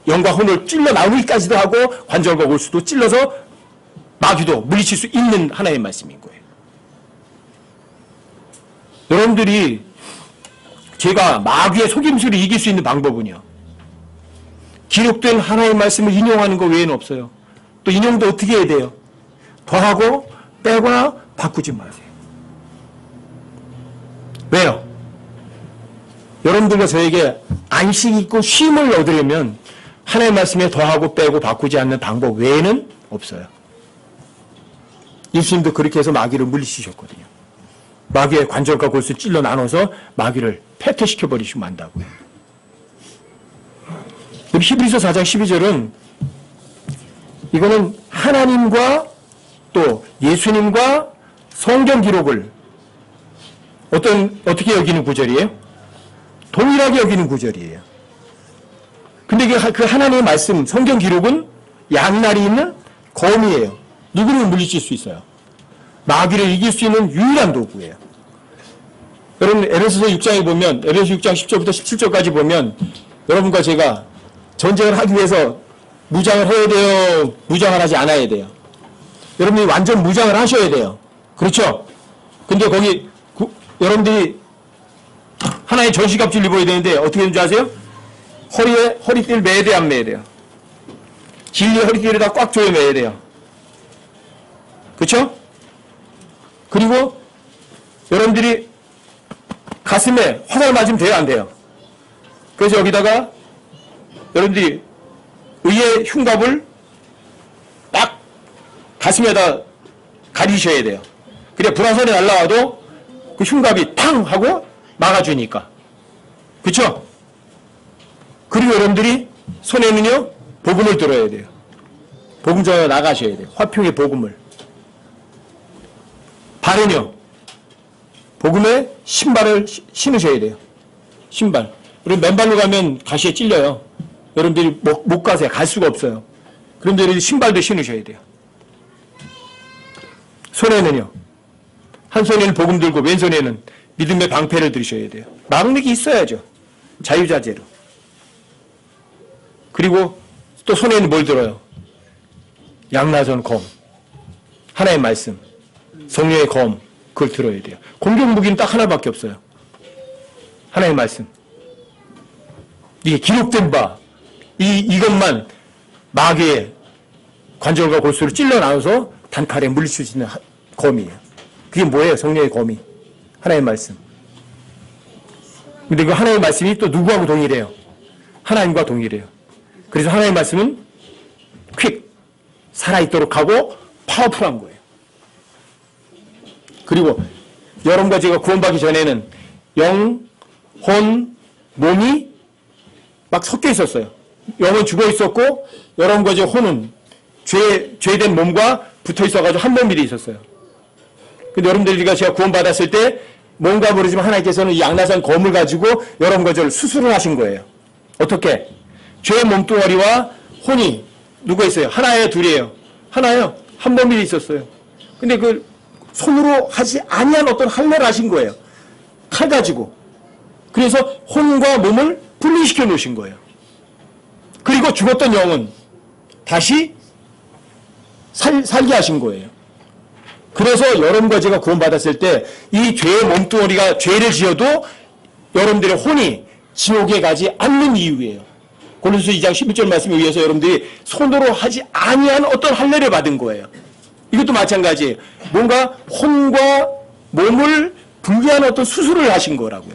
영과 혼을 찔러 나누기까지도 하고 관절과 골수도 찔러서 마귀도 물리칠 수 있는 하나님의 말씀인 거예요. 여러분들이 제가 마귀의 속임수를 이길 수 있는 방법은요. 기록된 하나님의 말씀을 인용하는 것 외에는 없어요. 또 인용도 어떻게 해야 돼요? 더하고 빼거나 바꾸지 마세요. 왜요? 여러분들과 저에게 안식 있고 쉼을 얻으려면 하나님의 말씀에 더하고 빼고 바꾸지 않는 방법 외에는 없어요. 예수님도 그렇게 해서 마귀를 물리치셨거든요. 마귀의 관절과 골수 찔러 나눠서 마귀를 패퇴시켜버리시면 안다고요. 여기 히브리서 4장 12절은 이거는 하나님과 또 예수님과 성경 기록을 어떻게 여기는 구절이에요? 동일하게 여기는 구절이에요. 근데 그 하나님의 말씀, 성경 기록은 양날이 있는 검이에요. 누구를 물리칠 수 있어요? 마귀를 이길 수 있는 유일한 도구예요. 여러분, 에베소서 6장에 보면, 에베소서 6장 10절부터 17절까지 보면, 여러분과 제가 전쟁을 하기 위해서 무장을 해야 돼요? 무장을 하지 않아야 돼요? 여러분이 완전 무장을 하셔야 돼요. 그렇죠? 근데 거기, 여러분들이 하나의 전시갑주를 입어야 되는데, 어떻게 되는지 아세요? 허리띠를 매야 돼요, 안 매야 돼요? 진리의 허리띠를 다 꽉 조여 매야 돼요. 그렇죠? 그리고 여러분들이 가슴에 화살 맞으면 돼요, 안 돼요? 그래서 여기다가 여러분들이 의의 흉갑을 딱 가슴에다 가리셔야 돼요. 그래 불화살이 날라와도 그 흉갑이 탕 하고 막아주니까. 그렇죠? 그리고 여러분들이 손에는요 복음을 들어야 돼요. 복음 전해 나가셔야 돼요. 화평의 복음을. 발은요 복음의 신발을 신으셔야 돼요. 신발. 우리 맨발로 가면 가시에 찔려요. 여러분들이 못 가세요. 갈 수가 없어요. 그런데 여러분들이 신발도 신으셔야 돼요. 손에는요 한 손에는 복음 들고 왼손에는 믿음의 방패를 들으셔야 돼요. 마음력이 있어야죠. 자유자재로. 그리고 또 손에는 뭘 들어요? 양나선 검. 하나의 말씀. 성령의 검. 그걸 들어야 돼요. 공격 무기는 딱 하나밖에 없어요. 하나의 말씀. 이게 기록된 바. 이것만 마귀의 관절과 골수를 찔러 나눠서 단칼에 물리칠 수 있는 검이에요. 그게 뭐예요? 성령의 검이. 하나의 말씀. 근데 그 하나의 말씀이 또 누구하고 동일해요? 하나님과 동일해요. 그래서 하나의 말씀은 퀵, 살아있도록 하고 파워풀한 거예요. 그리고 여러분과 제가 구원받기 전에는 영, 혼, 몸이 막 섞여 있었어요. 영은 죽어 있었고 여러분과 제 혼은 죄된 몸과 붙어 있어가지고 한 몸이 돼 있었어요. 근데 여러분들과 제가 구원받았을 때 뭔가 모르지만 하나님께서는 이 양나산 검을 가지고 여러분과 저를 수술을 하신 거예요. 어떻게? 죄의 몸뚱아리와 혼이 누가 있어요? 하나예요? 둘이에요? 하나요? 한 몸이 돼 있었어요. 근데 그 손으로 하지 아니한 어떤 할례를 하신 거예요. 칼 가지고. 그래서 혼과 몸을 분리시켜 놓으신 거예요. 그리고 죽었던 영은 다시 살게 하신 거예요. 그래서 여러분과 제가 구원받았을 때 이 죄의 몸뚱아리가 죄를 지어도 여러분들의 혼이 지옥에 가지 않는 이유예요. 고린도서 2장 11절 말씀에 의해서 여러분들이 손으로 하지 아니한 어떤 할례를 받은 거예요. 이것도 마찬가지예요. 뭔가 혼과 몸을 분리하는 어떤 수술을 하신 거라고요.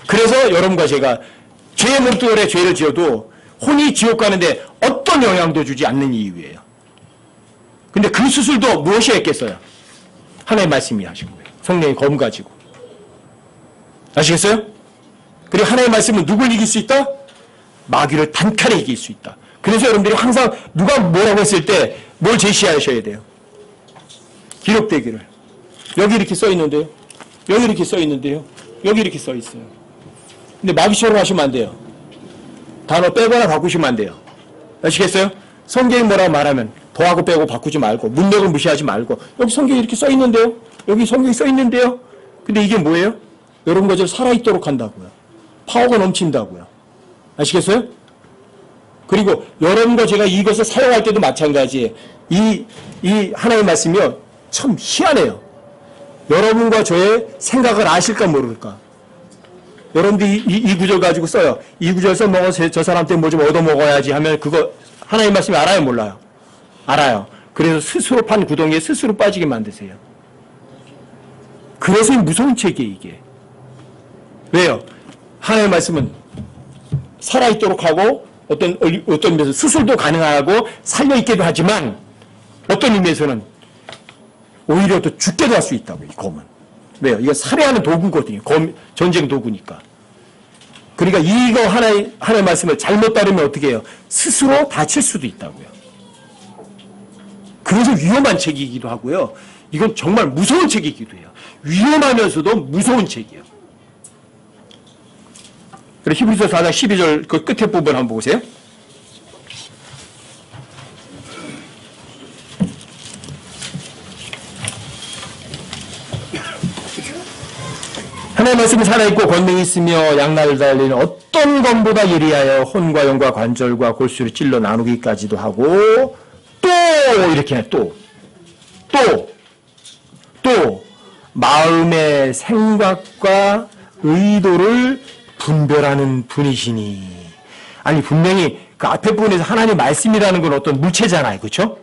그래서 여러분과 제가 죄의 몸뚱아리에 죄를 지어도 혼이 지옥 가는데 어떤 영향도 주지 않는 이유예요. 근데 그 수술도 무엇이 했겠어요? 하나의 말씀이 하신 거예요. 성령의 검 가지고. 아시겠어요? 그리고 하나의 말씀은 누굴 이길 수 있다? 마귀를 단칼에 이길 수 있다. 그래서 여러분들이 항상 누가 뭐라고 했을 때 뭘 제시하셔야 돼요? 기록되기를. 여기 이렇게 써 있는데요. 여기 이렇게 써 있는데요. 여기 이렇게 써 있어요. 근데 마귀처럼 하시면 안 돼요. 단어 빼거나 바꾸시면 안 돼요. 아시겠어요? 성경이 뭐라고 말하면 더하고 빼고 바꾸지 말고 문맥을 무시하지 말고 여기 성경이 이렇게 써 있는데요. 여기 성경이 써 있는데요. 근데 이게 뭐예요? 여러분과 저 살아있도록 한다고요. 파워가 넘친다고요. 아시겠어요? 그리고 여러분과 제가 이것을 사용할 때도 마찬가지예요. 이 하나의 말씀이요. 참 희한해요. 여러분과 저의 생각을 아실까 모를까. 여러분들이 이 구절 가지고 써요. 이 구절 써먹어서 저 사람 때문에 뭐 좀 얻어먹어야지 하면 그거 하나의 말씀이 알아요? 몰라요? 알아요. 그래서 스스로 판 구덩이에 스스로 빠지게 만드세요. 그래서 무서운 책이에요, 이게. 왜요? 하나의 말씀은 살아있도록 하고 어떤 의미에서 수술도 가능하고 살려있게도 하지만 어떤 의미에서는 오히려 더 죽게도 할 수 있다고, 이 검은. 왜요? 이거 살해하는 도구거든요. 전쟁 도구니까. 그러니까 이거 하나의 말씀을 잘못 따르면 어떻게 해요? 스스로 다칠 수도 있다고요. 그래서 위험한 책이기도 하고요. 이건 정말 무서운 책이기도 해요. 위험하면서도 무서운 책이에요. 그리고 히브리서 4장 12절 그 끝에 부분 한번 보세요. 하나님의 말씀이 살아있고 권능이 있으며 양날을 달리는 어떤 검보다 예리하여 혼과 영과 관절과 골수를 찔러 나누기까지도 하고 또 이렇게 해. 또 마음의 생각과 의도를 분별하는 분이시니. 아니 분명히 그 앞에 부분에서 하나님 말씀이라는 건 어떤 물체잖아요. 그렇죠?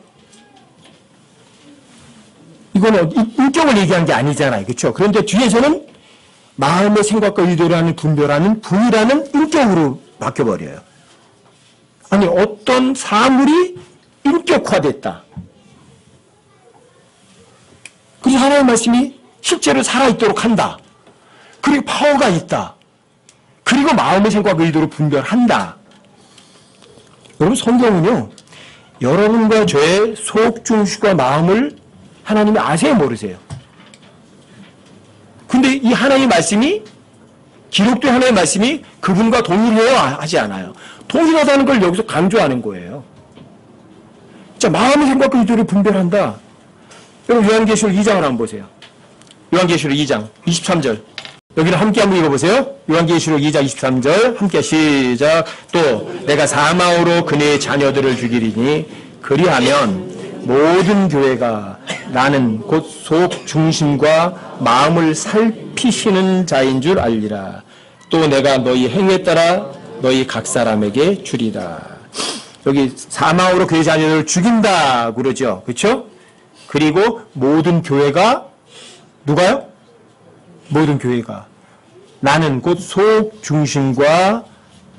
이거는 인격을 얘기한 게 아니잖아요. 그렇죠? 그런데 뒤에서는 마음의 생각과 의도를 분별하는 분이라는 인격으로 바뀌어버려요. 아니 어떤 사물이 인격화됐다. 그래서 하나님의 말씀이 실제로 살아있도록 한다. 그리고 파워가 있다. 그리고 마음의 생각과 의도를 분별한다. 여러분 성경은요. 여러분과 저의 속 중심과 마음을 하나님이 아세요 모르세요? 근데 이 하나님의 말씀이 기록된 하나님의 말씀이 그분과 동일해요? 하지 않아요. 동일하다는 걸 여기서 강조하는 거예요. 자, 마음의 생각과 의도를 분별한다. 여러분 요한계시록 2장을 한번 보세요. 요한계시록 2장 23절. 여기는 함께 한번 읽어보세요. 요한계시록 2장 23절 함께 시작. 또 내가 사망으로 그네의 자녀들을 죽이리니 그리하면 모든 교회가 나는 곧 속 중심과 마음을 살피시는 자인 줄 알리라. 또 내가 너희 행위에 따라 너희 각 사람에게 주리라. 여기 사망으로 그의 자녀들을 죽인다 그러죠. 그렇죠? 그리고 모든 교회가 누가요? 모든 교회가 나는 곧 속 중심과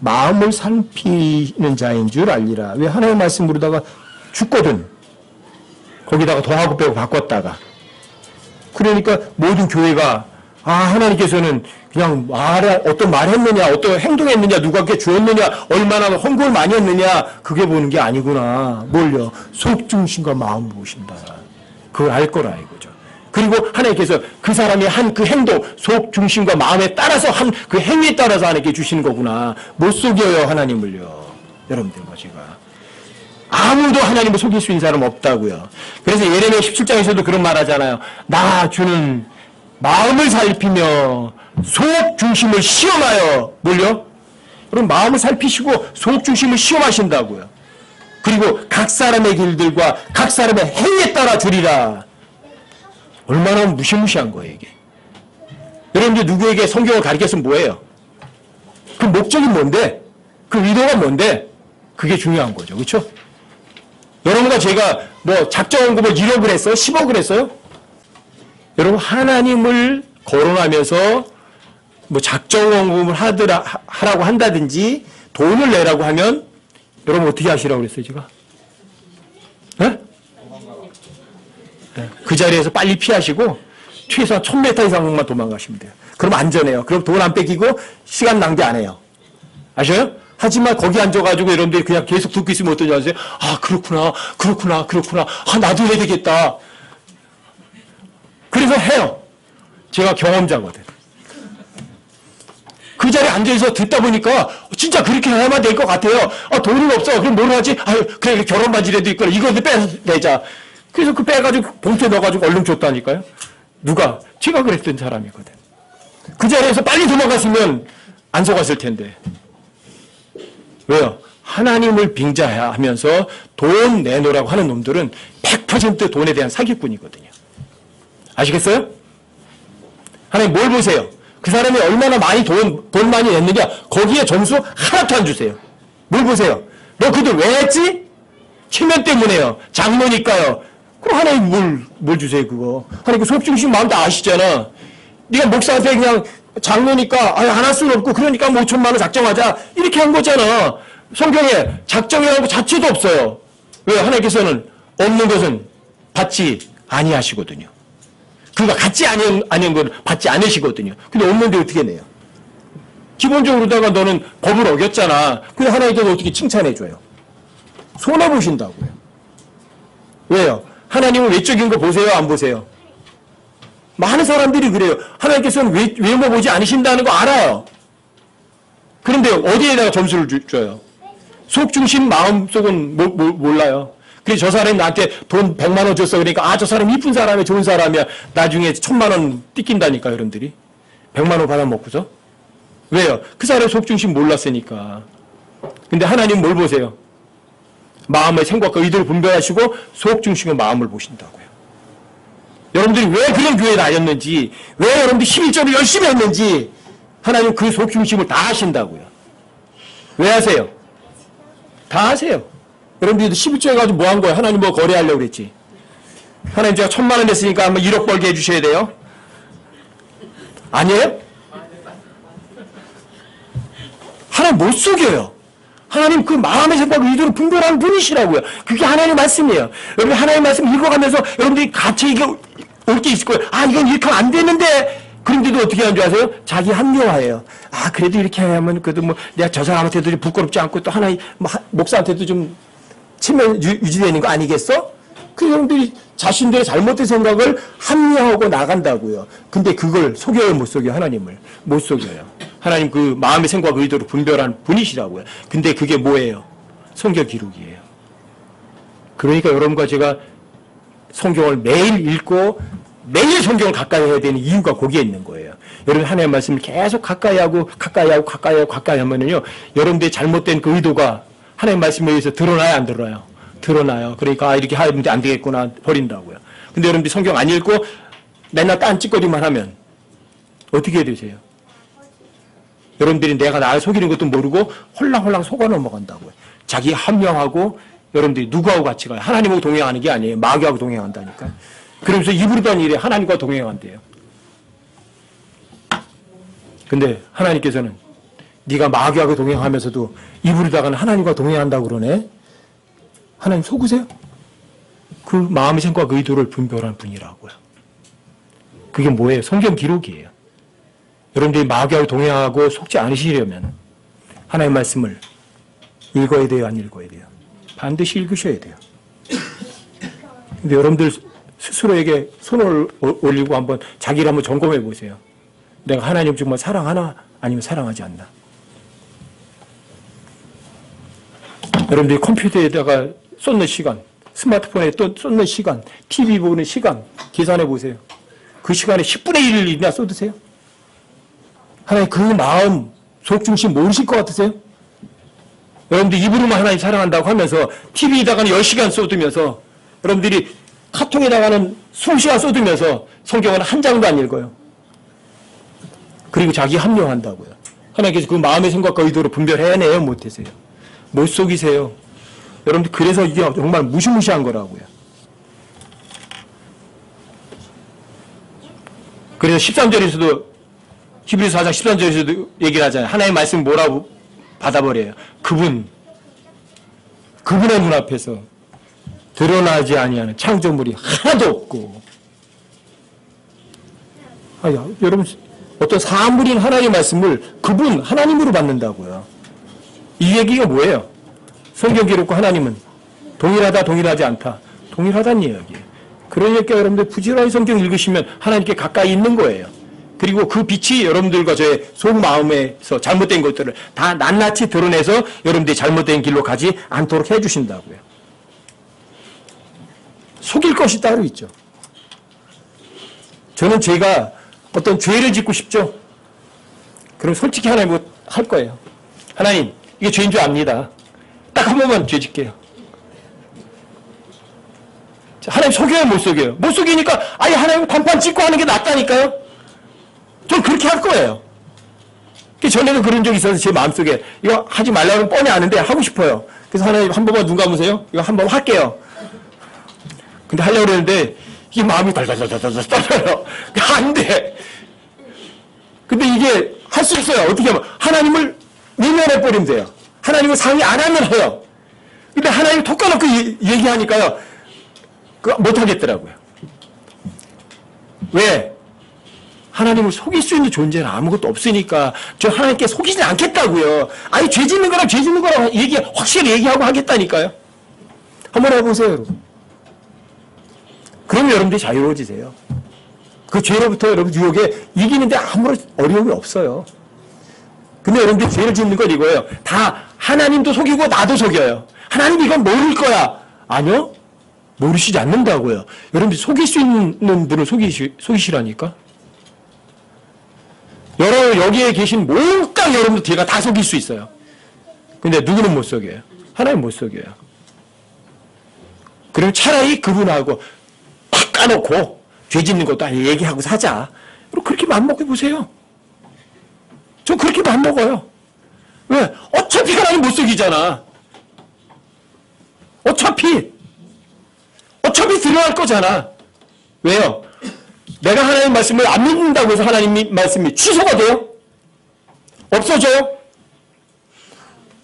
마음을 살피는 자인 줄 알리라. 왜 하나님의 말씀으로다가 죽거든. 거기다가 더하고 빼고 바꿨다가. 그러니까 모든 교회가 하나님께서는 그냥 어떤 말 했느냐, 어떤 행동했느냐, 누가 그렇게 주었느냐, 얼마나 헌금을 많이 했느냐, 그게 보는 게 아니구나. 뭘요? 속 중심과 마음 보신다. 그걸 알 거라 이거죠. 그리고 하나님께서 그 사람이 한 그 행동, 속 중심과 마음에 따라서 한 그 행위에 따라서 하나님께 주시는 거구나. 못 속여요, 하나님을요. 여러분들과 제가. 아무도 하나님을 속일 수 있는 사람 없다고요. 그래서 예레미야 17장에서도 그런 말 하잖아요. 나 주는 마음을 살피며 속 중심을 시험하여 뭘요? 그럼 마음을 살피시고 속 중심을 시험하신다고요. 그리고 각 사람의 길들과 각 사람의 행위에 따라 주리라. 얼마나 무시무시한 거예요 이게. 여러분들 누구에게 성경을 가르쳤으면 뭐예요? 그 목적이 뭔데? 그 의도가 뭔데? 그게 중요한 거죠. 그렇죠? 여러분과 제가 뭐 작정원금을 1억을 했어요? 10억을 했어요? 여러분 하나님을 거론하면서 뭐 작정원금을 하라고 한다든지 돈을 내라고 하면 여러분 어떻게 하시라고 그랬어요 제가? 네? 그 자리에서 빨리 피하시고 최소한 1000m 이상만 도망가시면 돼요. 그럼 안전해요. 그럼 돈 안 뺏기고 시간 낭비 안 해요. 아셔요? 하지만 거기 앉아가지고 여러분들이 그냥 계속 듣고 있으면 어떠냐 하세요? 그렇구나. 나도 해야 되겠다. 그래서 해요. 제가 경험자거든. 그 자리에 앉아서 듣다 보니까 진짜 그렇게 해야만 될 것 같아요. 돈은 없어. 그럼 뭘 하지? 그래 결혼 반지라도 있거나 이거 빼내자. 그래서 그 빼가지고 봉투에 넣어가지고 얼른 줬다니까요. 누가? 제가 그랬던 사람이거든. 그 자리에서 빨리 도망갔으면 안 속았을 텐데. 왜요? 하나님을 빙자하면서 돈 내놓으라고 하는 놈들은 100% 돈에 대한 사기꾼이거든요. 아시겠어요? 하나님 뭘 보세요? 그 사람이 얼마나 많이 돈 많이 냈느냐? 거기에 점수 하나도 안 주세요. 뭘 보세요? 너 그들 왜 했지? 체면 때문에요. 장로니까요. 그럼 하나님 뭘 주세요 그거? 하나님 그 속중심 마음 다 아시잖아. 네가 목사한테 그냥 장로니까 안 할 수는 없고 그러니까 뭐 5천만 원 작정하자 이렇게 한 거잖아. 성경에 작정이라는 거 자체도 없어요. 왜? 하나님께서는 없는 것은 받지 아니하시거든요. 그가 갖지 아니한 건 받지 않으시거든요. 근데 없는데 어떻게 내요? 기본적으로다가 너는 법을 어겼잖아. 근데 하나님께서 어떻게 칭찬해줘요? 손해보신다고요. 왜요? 하나님은 외적인 거 보세요? 안 보세요? 많은 사람들이 그래요. 하나님께서는 외모 보지 않으신다는 거 알아요. 그런데 어디에다가 점수를 줘요? 속중심 마음속은 몰라요. 그래서 저 사람이 나한테 돈 100만 원 줬어. 그러니까 저 사람 이쁜 사람이야, 좋은 사람이야. 나중에 1000만 원 띠낀다니까 여러분들이. 100만 원 받아먹고서. 왜요? 그 사람 속중심 몰랐으니까. 근데 하나님 뭘 보세요? 마음의 생각과 의도를 분별하시고 속중심의 마음을 보신다고요. 여러분들이 왜 그런 교회에 다녔는지, 왜 여러분들이 11조를 열심히 했는지 하나님 그 속중심을 다 하신다고요. 왜 하세요? 다 하세요. 여러분들이 11조 해가지고 뭐 한 거예요? 하나님 뭐 거래하려고 그랬지. 하나님 제가 1000만 원 냈으니까 한번 1억 벌게 해주셔야 돼요? 아니에요? 하나님 못 속여요. 하나님 그 마음의 생각과 의도를 분별하는 분이시라고요. 그게 하나님의 말씀이에요. 여러분 하나님의 말씀 읽어가면서 여러분들이 같이 이게 올 게 있을 거예요. 이건 이렇게 하면 안 되는데. 그런데도 어떻게 하는 줄 아세요? 자기 합리화해요. 그래도 이렇게 하면 그래도 뭐 내가 저 사람한테도 좀 부끄럽지 않고 또 하나님 목사한테도 좀 체면 유지되는 거 아니겠어? 그 여러분들이 자신들의 잘못된 생각을 합리화하고 나간다고요. 근데 그걸 속여요, 못 속여요? 하나님을 못 속여요. 하나님 그 마음의 생각 의도를 분별하는 분이시라고요. 근데 그게 뭐예요? 성경 기록이에요. 그러니까 여러분과 제가 성경을 매일 읽고 매일 성경을 가까이 해야 되는 이유가 거기에 있는 거예요. 여러분 하나님의 말씀을 계속 가까이 하고 하면은요, 여러분들의 잘못된 그 의도가 하나님의 말씀에 의해서 드러나요, 안 드러나요? 드러나요. 그러니까 이렇게 하면 안 되겠구나 버린다고요. 근데 여러분들이 성경 안 읽고 맨날 딴짓거리만 하면 어떻게 되세요? 여러분들이 내가 나를 속이는 것도 모르고 홀랑홀랑 속아 넘어간다고요. 자기 합명하고 여러분들이 누구하고 같이 가요? 하나님하고 동행하는 게 아니에요. 마귀하고 동행한다니까. 그러면서 입으로 한 일에 하나님과 동행한대요. 근데 하나님께서는 네가 마귀하고 동행하면서도 입으로다가는 하나님과 동행한다고 그러네. 하나님 속으세요? 그 마음의 생각과 의도를 분별하는 분이라고요. 그게 뭐예요? 성경 기록이에요. 여러분들이 마귀하고 동행하고 속지 않으시려면 하나님의 말씀을 읽어야 돼요, 안 읽어야 돼요? 반드시 읽으셔야 돼요. 근데 여러분들 스스로에게 손을 올리고 한번 자기를 한번 점검해 보세요. 내가 하나님 정말 사랑하나 아니면 사랑하지 않나? 여러분들이 컴퓨터에다가 쏟는 시간, 스마트폰에 또 쏟는 시간, TV 보는 시간 계산해 보세요. 그 시간에 10분의 1이나 쏟으세요? 하나님 그 마음, 속중심 모르실 것 같으세요? 여러분들 입으로만 하나님 사랑한다고 하면서 TV에다가는 10시간 쏟으면서 여러분들이 카톡에다가는 20시간 쏟으면서 성경은 한 장도 안 읽어요. 그리고 자기 합리화한다고요. 하나님께서 그 마음의 생각과 의도를 분별해내요, 못하세요? 못 속이세요. 여러분들 그래서 이게 정말 무시무시한 거라고요. 그래서 13절에서도 히브리서 4장 13절에서도 얘기를 하잖아요. 하나님의 말씀 뭐라고 받아버려요? 그분의 눈앞에서 드러나지 아니하는 창조물이 하나도 없고. 여러분 어떤 사물인 하나님의 말씀을 그분 하나님으로 받는다고요. 이 얘기가 뭐예요? 성경 기록과 하나님은 동일하다, 동일하지 않다. 동일하다는 이야기예요. 그러니까 여러분들 부지런히 성경 읽으시면 하나님께 가까이 있는 거예요. 그리고 그 빛이 여러분들과 저의 속마음에서 잘못된 것들을 다 낱낱이 드러내서 여러분들이 잘못된 길로 가지 않도록 해주신다고요. 속일 것이 따로 있죠. 저는 제가 어떤 죄를 짓고 싶죠? 그럼 솔직히 하나님 할 거예요. 하나님, 이게 죄인 줄 압니다. 딱 한 번만 죄 짓게요. 하나님 속여요, 못 속여요? 못 속이니까 아예 하나님 단판 찍고 하는 게 낫다니까요. 전 그렇게 할 거예요. 전에도 그런 적이 있어서 제 마음속에 이거 하지 말라고 뻔히 아는데 하고 싶어요. 그래서 하나님 한 번만 눈 감으세요. 이거 한 번 할게요. 근데 하려고 그러는데 이게 마음이 달달달달달 떨려요. 안 돼. 근데 이게 할 수 있어요. 어떻게 하면 하나님을 외면해버리면 돼요. 하나님을 상의 안 하면 해요. 근데 하나님 톡 까놓고 얘기하니까요. 못하겠더라고요. 왜? 하나님을 속일 수 있는 존재는 아무것도 없으니까 저 하나님께 속이지 않겠다고요. 아니 죄 짓는 거랑 확실히 얘기하고 하겠다니까요. 한번 해보세요, 여러분. 그럼 여러분들이 자유로워지세요. 그 죄로부터 여러분 유혹에 이기는데 아무런 어려움이 없어요. 근데 여러분들이 죄를 짓는 건 이거예요. 다 하나님도 속이고 나도 속여요. 하나님 이건 모를 거야. 아니요. 모르시지 않는다고요. 여러분들이 속일 수 있는 분을 속이시라니까. 여기에 계신 몽땅 여러분들 제가 다 속일 수 있어요. 근데 누구는 못 속여요. 하나님 못 속여요. 그럼 차라리 그분하고 딱 까놓고 죄 짓는 것도 아니고 얘기하고 사자. 그렇게 맘먹어 보세요. 저 그렇게 맘먹어요. 왜? 어차피 하나님 못 속이잖아. 어차피 들어갈 거잖아. 왜요? 내가 하나님 말씀을 안 믿는다고 해서 하나님 말씀이 취소가 돼요? 없어져요?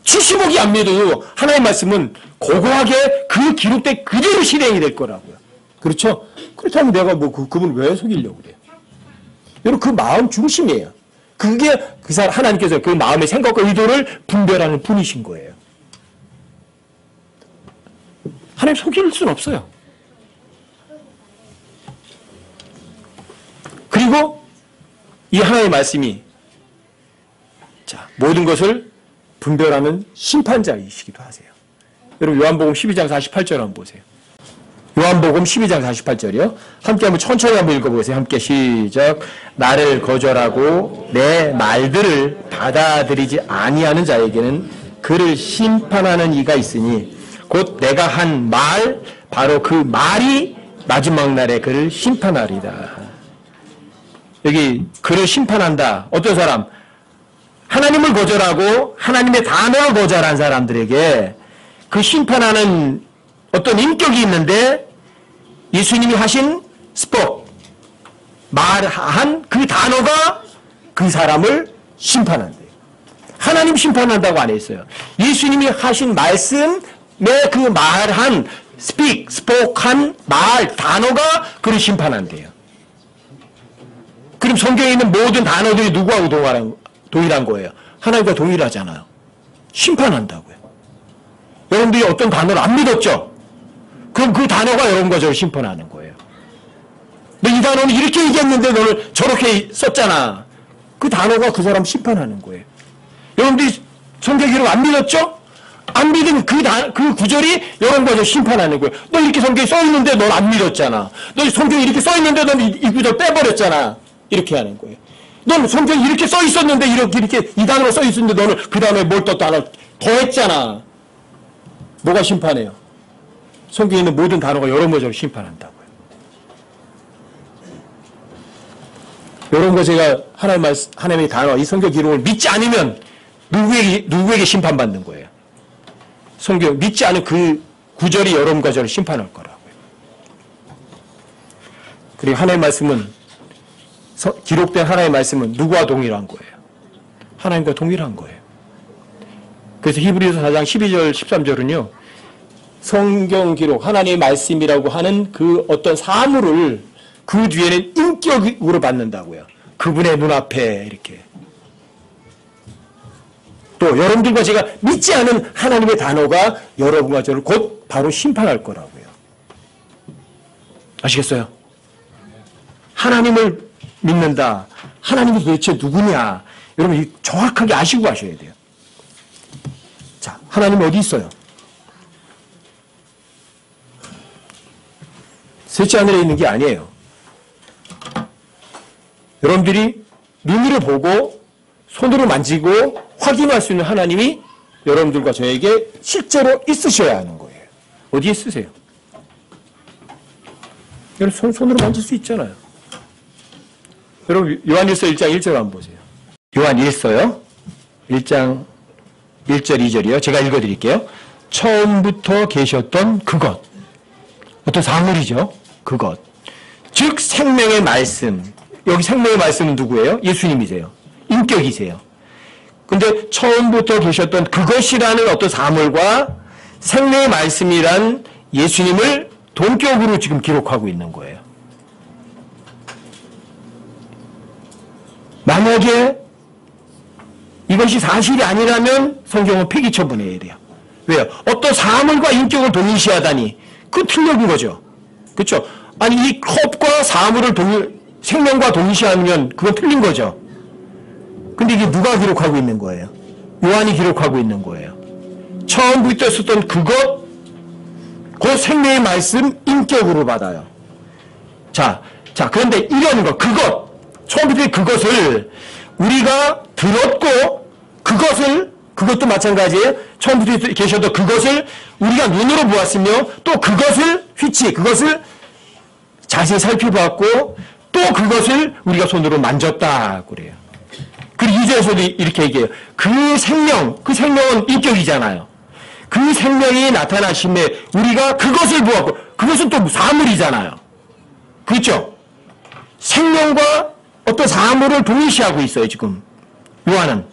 70억이 안 믿어도 하나님 말씀은 고고하게 그 기록된 그대로 실행이 될 거라고요. 그렇죠? 그렇다면 내가 그분 왜 속이려고 그래요? 여러분, 그 마음 중심이에요. 그게 하나님께서 그 마음의 생각과 의도를 분별하는 분이신 거예요. 하나님 속일 수는 없어요. 그리고 이 하나님의 말씀이 모든 것을 분별하는 심판자이시기도 하세요. 여러분 요한복음 12장 48절 한번 보세요. 요한복음 12장 48절이요. 함께 한번 천천히 한번 읽어보세요. 함께 시작. 나를 거절하고 내 말들을 받아들이지 아니하는 자에게는 그를 심판하는 이가 있으니 곧 내가 한 말 바로 그 말이 마지막 날에 그를 심판하리다. 여기 그를 심판한다. 어떤 사람? 하나님을 거절하고 하나님의 단어를 거절한 사람들에게 그 심판하는 어떤 인격이 있는데 예수님이 하신 말한 그 단어가 그 사람을 심판한대요. 하나님 심판한다고 안 했어요. 예수님이 하신 말씀에 그 말한 스포크한 단어가 그를 심판한대요. 그럼 성경에 있는 모든 단어들이 누구하고 동일한 거예요? 하나님과 동일하잖아요. 심판한다고요. 여러분들이 어떤 단어를 안 믿었죠? 그럼 그 단어가 여러분과 저를 심판하는 거예요. 너 이 단어는 이렇게 얘기했는데 너는 저렇게 썼잖아. 그 단어가 그 사람 심판하는 거예요. 여러분들이 성경 기록 안 믿었죠? 안 믿은 그 구절이 여러분과 저 심판하는 거예요. 너 이렇게 성경에 써있는데 넌 안 믿었잖아. 너 성경에 이렇게 써있는데 넌 이 구절 빼버렸잖아. 이렇게 하는 거예요. 넌 성경에 이렇게 써있었는데 이렇게 이 단어가 써있었는데 너는 그 단어에 뭘 더 했잖아. 뭐가 심판해요? 성경에 있는 모든 단어가 여러분과 저를 심판한다고요. 여러분과 제가 하나님의 단어, 이 성경 기록을 믿지 않으면 누구에게 심판받는 거예요? 성경 믿지 않은 그 구절이 여러분과 저를 심판할 거라고요. 그리고 하나님의 말씀은 기록된 하나님의 말씀은 누구와 동일한 거예요? 하나님과 동일한 거예요. 그래서 히브리서 4장 12절 13절은요. 성경 기록 하나님의 말씀이라고 하는 그 어떤 사물을 그 뒤에는 인격으로 받는다고요. 그분의 눈앞에 이렇게. 또 여러분들과 제가 믿지 않은 하나님의 단어가 여러분과 저를 곧 바로 심판할 거라고요. 아시겠어요? 하나님을 믿는다. 하나님이 도대체 누구냐? 여러분 정확하게 아시고 가셔야 돼요. 자, 하나님 어디 있어요? 셋째 하늘에 있는 게 아니에요. 여러분들이 눈으로 보고 손으로 만지고 확인할 수 있는 하나님이 여러분들과 저에게 실제로 있으셔야 하는 거예요. 어디에 있으세요? 여러분 손으로 만질 수 있잖아요. 여러분 요한일서 1장 1절 한번 보세요. 요한일서요. 1장 1절 2절이요. 제가 읽어드릴게요. 처음부터 계셨던 그것. 어떤 사물이죠. 그것. 즉 생명의 말씀. 여기 생명의 말씀은 누구예요? 예수님이세요. 인격이세요. 근데 처음부터 계셨던 그것이라는 어떤 사물과 생명의 말씀이란 예수님을 동격으로 지금 기록하고 있는 거예요. 만약에 이것이 사실이 아니라면 성경은 폐기 처분해야 돼요. 왜요? 어떤 사물과 인격을 동일시하다니 그건 틀린 거죠. 그렇죠? 아니 이 컵과 사물을 생명과 동일시하면 그건 틀린 거죠. 근데 이게 누가 기록하고 있는 거예요? 요한이 기록하고 있는 거예요. 처음부터 있었던 그것, 그 생명의 말씀 인격으로 받아요. 자, 그런데 이런 거, 처음부터 그것을 우리가 들었고, 그것도 마찬가지예요. 처음부터 계셔도 그것을 우리가 눈으로 보았으며, 또 그것을 자세히 살펴봤고, 또 그것을 우리가 손으로 만졌다. 그래요. 그리고 2절에서도 이렇게 얘기해요. 그 생명은 인격이잖아요. 그 생명이 나타나심에 우리가 그것을 보았고, 그것은 또 사물이잖아요. 그렇죠? 생명과 어떤 사물을 동일시하고 있어요, 지금. 요한은.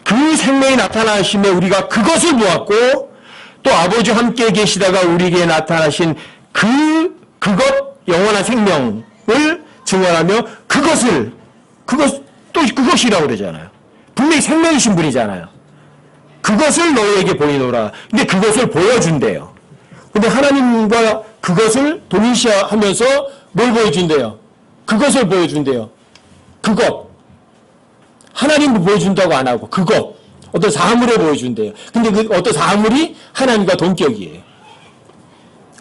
그 생명이 나타나심에 우리가 그것을 보았고, 또 아버지와 함께 계시다가 우리에게 나타나신 그것, 영원한 생명을 증언하며 그것이라고 그러잖아요. 분명히 생명이신 분이잖아요. 그것을 너희에게 보이노라. 근데 그것을 보여준대요. 근데 하나님과 그것을 동일시하면서 뭘 보여준대요? 그것을 보여준대요. 하나님을 보여준다고 안 하고 어떤 사물을 보여준대요. 근데 그 어떤 사물이 하나님과 동격이에요.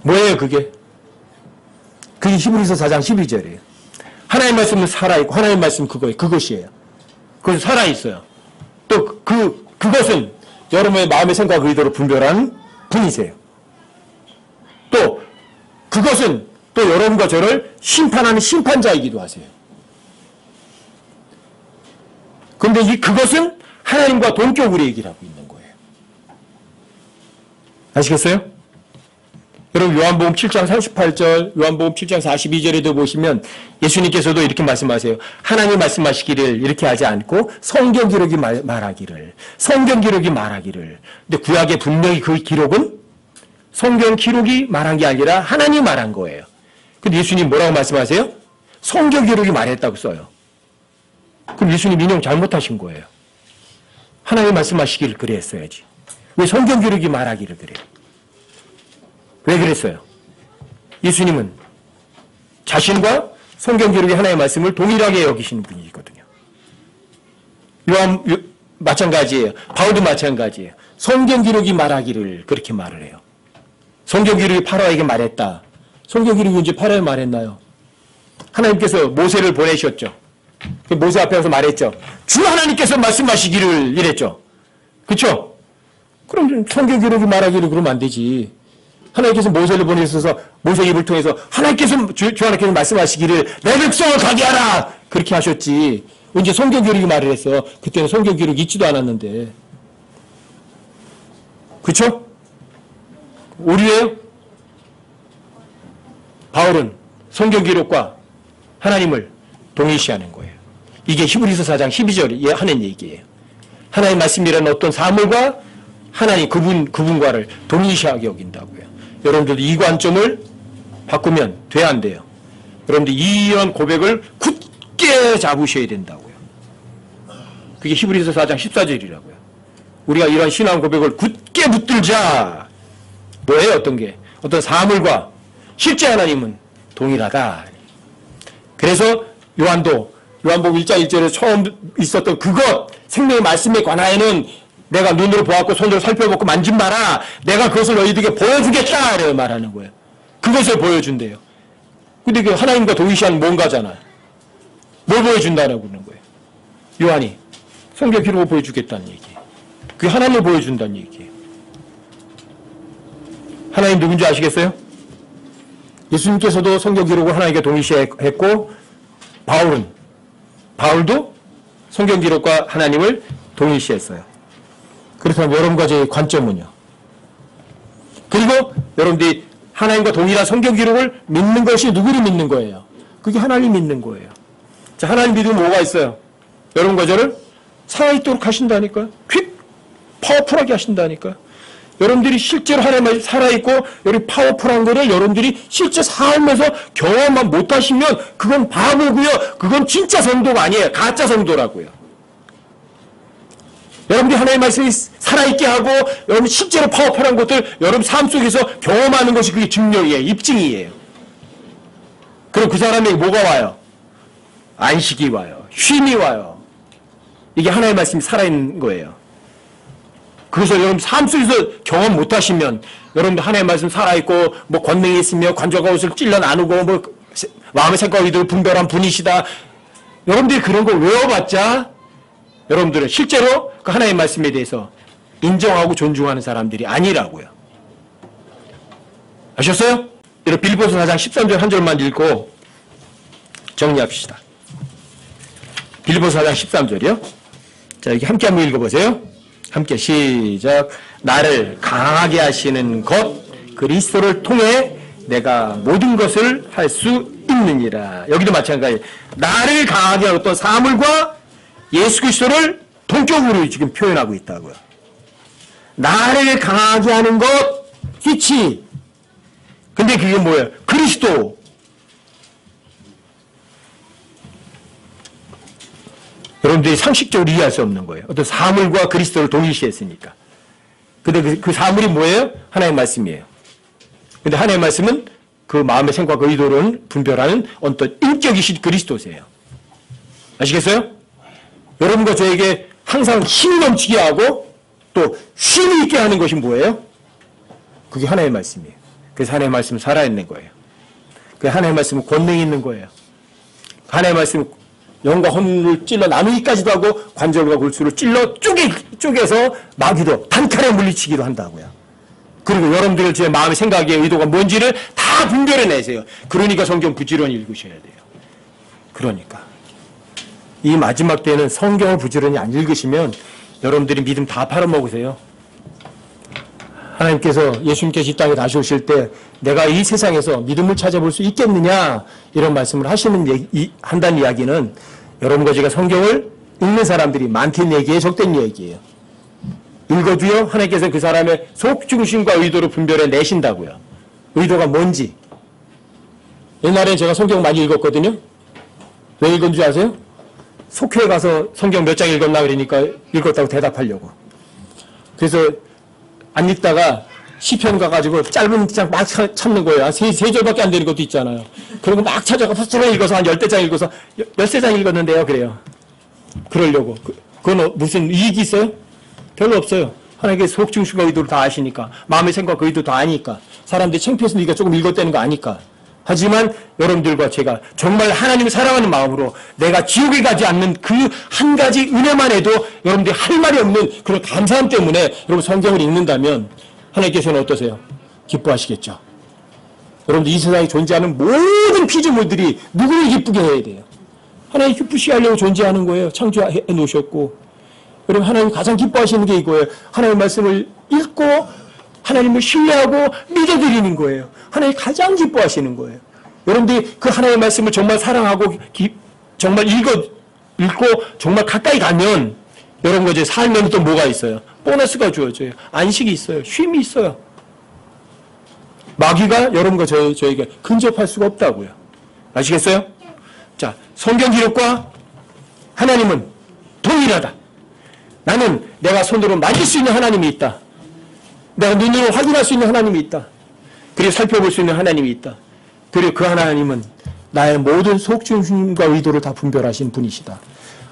뭐예요 그게? 그게 히브리서 4장 12절이에요. 하나님 말씀은 살아있고 하나님 말씀은 그것이에요. 그것은 살아있어요. 또 그것은 여러분의 마음의 생각과 의도로 분별하는 분이세요. 또 그것은 또 여러분과 저를 심판하는 심판자이기도 하세요. 그런데 그것은 하나님과 동격으로 얘기를 하고 있는 거예요. 아시겠어요? 여러분 요한복음 7장 38절, 요한복음 7장 42절에도 보시면 예수님께서도 이렇게 말씀하세요. 하나님 말씀하시기를 이렇게 하지 않고 성경 기록이 말하기를. 근데 구약에 분명히 그 기록은 성경 기록이 말한 게 아니라 하나님이 말한 거예요. 근데 예수님 뭐라고 말씀하세요? 성경 기록이 말했다고 써요. 그럼 예수님 인용 잘못하신 거예요. 하나님 말씀하시기를 그래 했어야지. 왜 성경 기록이 말하기를 그래요? 왜 그랬어요? 예수님은 자신과 성경 기록의 하나의 말씀을 동일하게 여기시는 분이거든요. 마찬가지예요. 바울도 마찬가지예요. 성경 기록이 말하기를 그렇게 말을 해요. 성경 기록이 파라오에게 말했다. 성경 기록이 언제 파라오에 말했나요? 하나님께서 모세를 보내셨죠. 모세 앞에 가서 말했죠. 주 하나님께서 말씀하시기를 이랬죠. 그렇죠? 그럼 성경 기록이 말하기를 그러면 안 되지. 하나님께서 모세를 보내셔서 모세 입을 통해서 주 하나님께서 말씀하시기를 내 백성을 가게 하라 그렇게 하셨지. 언제 성경 기록이 말을 했어. 그때는 성경 기록이 있지도 않았는데. 그렇죠? 오류예요? 바울은 성경 기록과 하나님을 동일시하는 거예요. 이게 히브리서 4장 12절에 하는 얘기예요. 하나님 말씀이라는 어떤 사물과 하나님 그분과를 동일시하게 여긴다고요. 여러분들도 이 관점을 바꾸면 돼야 안 돼요. 여러분들 이런 고백을 굳게 잡으셔야 된다고요. 그게 히브리서 4장 14절이라고요. 우리가 이런 신앙 고백을 굳게 붙들자. 뭐예요? 어떤 게? 어떤 사물과 실제 하나님은 동일하다. 그래서 요한복음 1장 1절에 처음 있었던 그것, 생명의 말씀에 관하여는 내가 눈으로 보았고 손으로 살펴보고 만진 바라 내가 그것을 너희들에게 보여주겠다 이렇게 말하는 거예요. 그것을 보여준대요. 근데 그 하나님과 동일시한 뭔가잖아요. 뭘 보여준다라고 그러는 거예요. 요한이 성경 기록을 보여주겠다는 얘기예요. 그게 하나님을 보여준다는 얘기예요. 하나님 누군지 아시겠어요? 예수님께서도 성경 기록을 하나님께 동일시했고 바울도 성경 기록과 하나님을 동일시했어요. 그렇다면 여러분과 제 관점은요. 그리고 여러분들이 하나님과 동일한 성경 기록을 믿는 것이 누구를 믿는 거예요? 그게 하나님 믿는 거예요. 자, 하나님 믿으면 뭐가 있어요? 여러분과 저를 살아있도록 하신다니까요. 파워풀하게 하신다니까요. 여러분들이 실제로 하나님의 살아있고 여기 파워풀한 거를 여러분들이 실제 삶에서 경험만 못하시면 그건 바보고요. 그건 진짜 성도가 아니에요. 가짜 성도라고요. 여러분들이 하나님의 말씀이 살아있게 하고 여러분 실제로 파워풀한 것들 여러분 삶 속에서 경험하는 것이 그게 증명이에요. 입증이에요. 그럼 그 사람에게 뭐가 와요? 안식이 와요. 쉼이 와요. 이게 하나님의 말씀이 살아있는 거예요. 그래서 여러분 삶 속에서 경험 못하시면 여러분들 하나님의 말씀 살아있고 뭐 권능이 있으며 관절과 옷을 찔러 나누고 뭐 마음의 생각과 의도를 분별한 분이시다. 여러분들이 그런 걸 외워봤자 여러분들은 실제로 그 하나님의 말씀에 대해서 인정하고 존중하는 사람들이 아니라고요. 아셨어요? 여러분 빌립보서 4장 13절 한 절만 읽고 정리합시다. 빌립보서 4장 13절이요. 자, 여기 함께 한번 읽어보세요. 함께 시작. 나를 강하게 하시는 것 그리스도를 통해 내가 모든 것을 할 수 있느니라. 여기도 마찬가지. 나를 강하게 하는 어떤 사물과 예수 그리스도를 동격으로 지금 표현하고 있다고요. 나를 강하게 하는 것 히치. 근데 그게 뭐예요? 그리스도. 여러분들이 상식적으로 이해할 수 없는 거예요. 어떤 사물과 그리스도를 동일시했으니까. 근데 그 사물이 뭐예요? 하나님의 말씀이에요. 근데 하나님의 말씀은 그 마음의 생각과 의도를 분별하는 어떤 인격이신 그리스도세요. 아시겠어요? 여러분과 저에게 항상 힘이 넘치게 하고 또 쉼이 있게 하는 것이 뭐예요? 그게 하나님의 말씀이에요. 그래서 하나님의 말씀은 살아있는 거예요. 그 하나님의 말씀은 권능이 있는 거예요. 하나님의 말씀은 영과 혼을 찔러 나누기까지도 하고 관절과 골수를 찔러 쪼개서 마귀도 단칼에 물리치기도 한다고요. 그리고 여러분들 제 마음의 생각의 의도가 뭔지를 다 분별해내세요. 그러니까 성경 부지런히 읽으셔야 돼요. 그러니까 이 마지막 때는 성경을 부지런히 안 읽으시면 여러분들이 믿음 다 팔아먹으세요. 하나님께서 예수님께서 이 땅에 다시 오실 때 내가 이 세상에서 믿음을 찾아볼 수 있겠느냐 이런 말씀을 한다는 이야기는 여러분과 제가 성경을 읽는 사람들이 많다는 얘기에 적된 얘기예요. 읽어도요 하나님께서 그 사람의 속중심과 의도를 분별해 내신다고요. 의도가 뭔지. 옛날에 제가 성경 많이 읽었거든요. 왜 읽은 줄 아세요? 속회에 가서 성경 몇 장 읽었나 그러니까 읽었다고 대답하려고. 그래서 안 읽다가 시편 가가지고 짧은 장 막 찾는 거예요. 세 절밖에 안 되는 것도 있잖아요. 그리고 막 찾아가 부스러워 읽어서 한 10대 장 읽어서 13장 읽었는데요. 그래요. 그러려고. 그건 무슨 이익이 있어요? 별로 없어요. 하나님께 속중심과 의도를 다 아시니까. 마음의 생각과 의도 다 아니까. 사람들이 창피해서 네가 조금 읽었다는 거 아니까. 하지만 여러분들과 제가 정말 하나님을 사랑하는 마음으로 내가 지옥에 가지 않는 그 한 가지 은혜만 해도 여러분들이 할 말이 없는 그런 감사함 때문에 여러분 성경을 읽는다면 하나님께서는 어떠세요? 기뻐하시겠죠. 여러분들 이 세상에 존재하는 모든 피조물들이 누구를 기쁘게 해야 돼요? 하나님 기쁘시게 하려고 존재하는 거예요. 창조해 놓으셨고. 여러분 하나님 가장 기뻐하시는 게 이거예요. 하나님의 말씀을 읽고 하나님을 신뢰하고 믿어드리는 거예요. 하나님이 가장 기뻐하시는 거예요. 여러분들이 그 하나님의 말씀을 정말 사랑하고 정말 읽고 정말 가까이 가면 여러분과 제 삶에는 또 뭐가 있어요? 보너스가 주어져요. 안식이 있어요. 쉼이 있어요. 마귀가 여러분과 저에게 근접할 수가 없다고요. 아시겠어요? 자, 성경 기록과 하나님은 동일하다. 나는 내가 손으로 만질 수 있는 하나님이 있다. 내가 눈으로 확인할 수 있는 하나님이 있다. 그리고 살펴볼 수 있는 하나님이 있다. 그리고 그 하나님은 나의 모든 속중심과 의도를 다 분별하신 분이시다.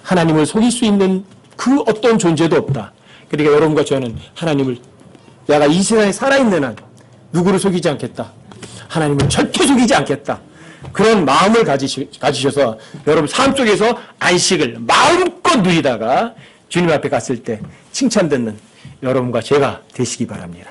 하나님을 속일 수 있는 그 어떤 존재도 없다. 그러니까 여러분과 저는 하나님을 내가 이 세상에 살아있는 한 누구를 속이지 않겠다. 하나님을 절대 속이지 않겠다. 그런 마음을 가지셔서 여러분 삶 속에서 안식을 마음껏 누리다가 주님 앞에 갔을 때 칭찬 듣는 여러분과 제가 되시기 바랍니다.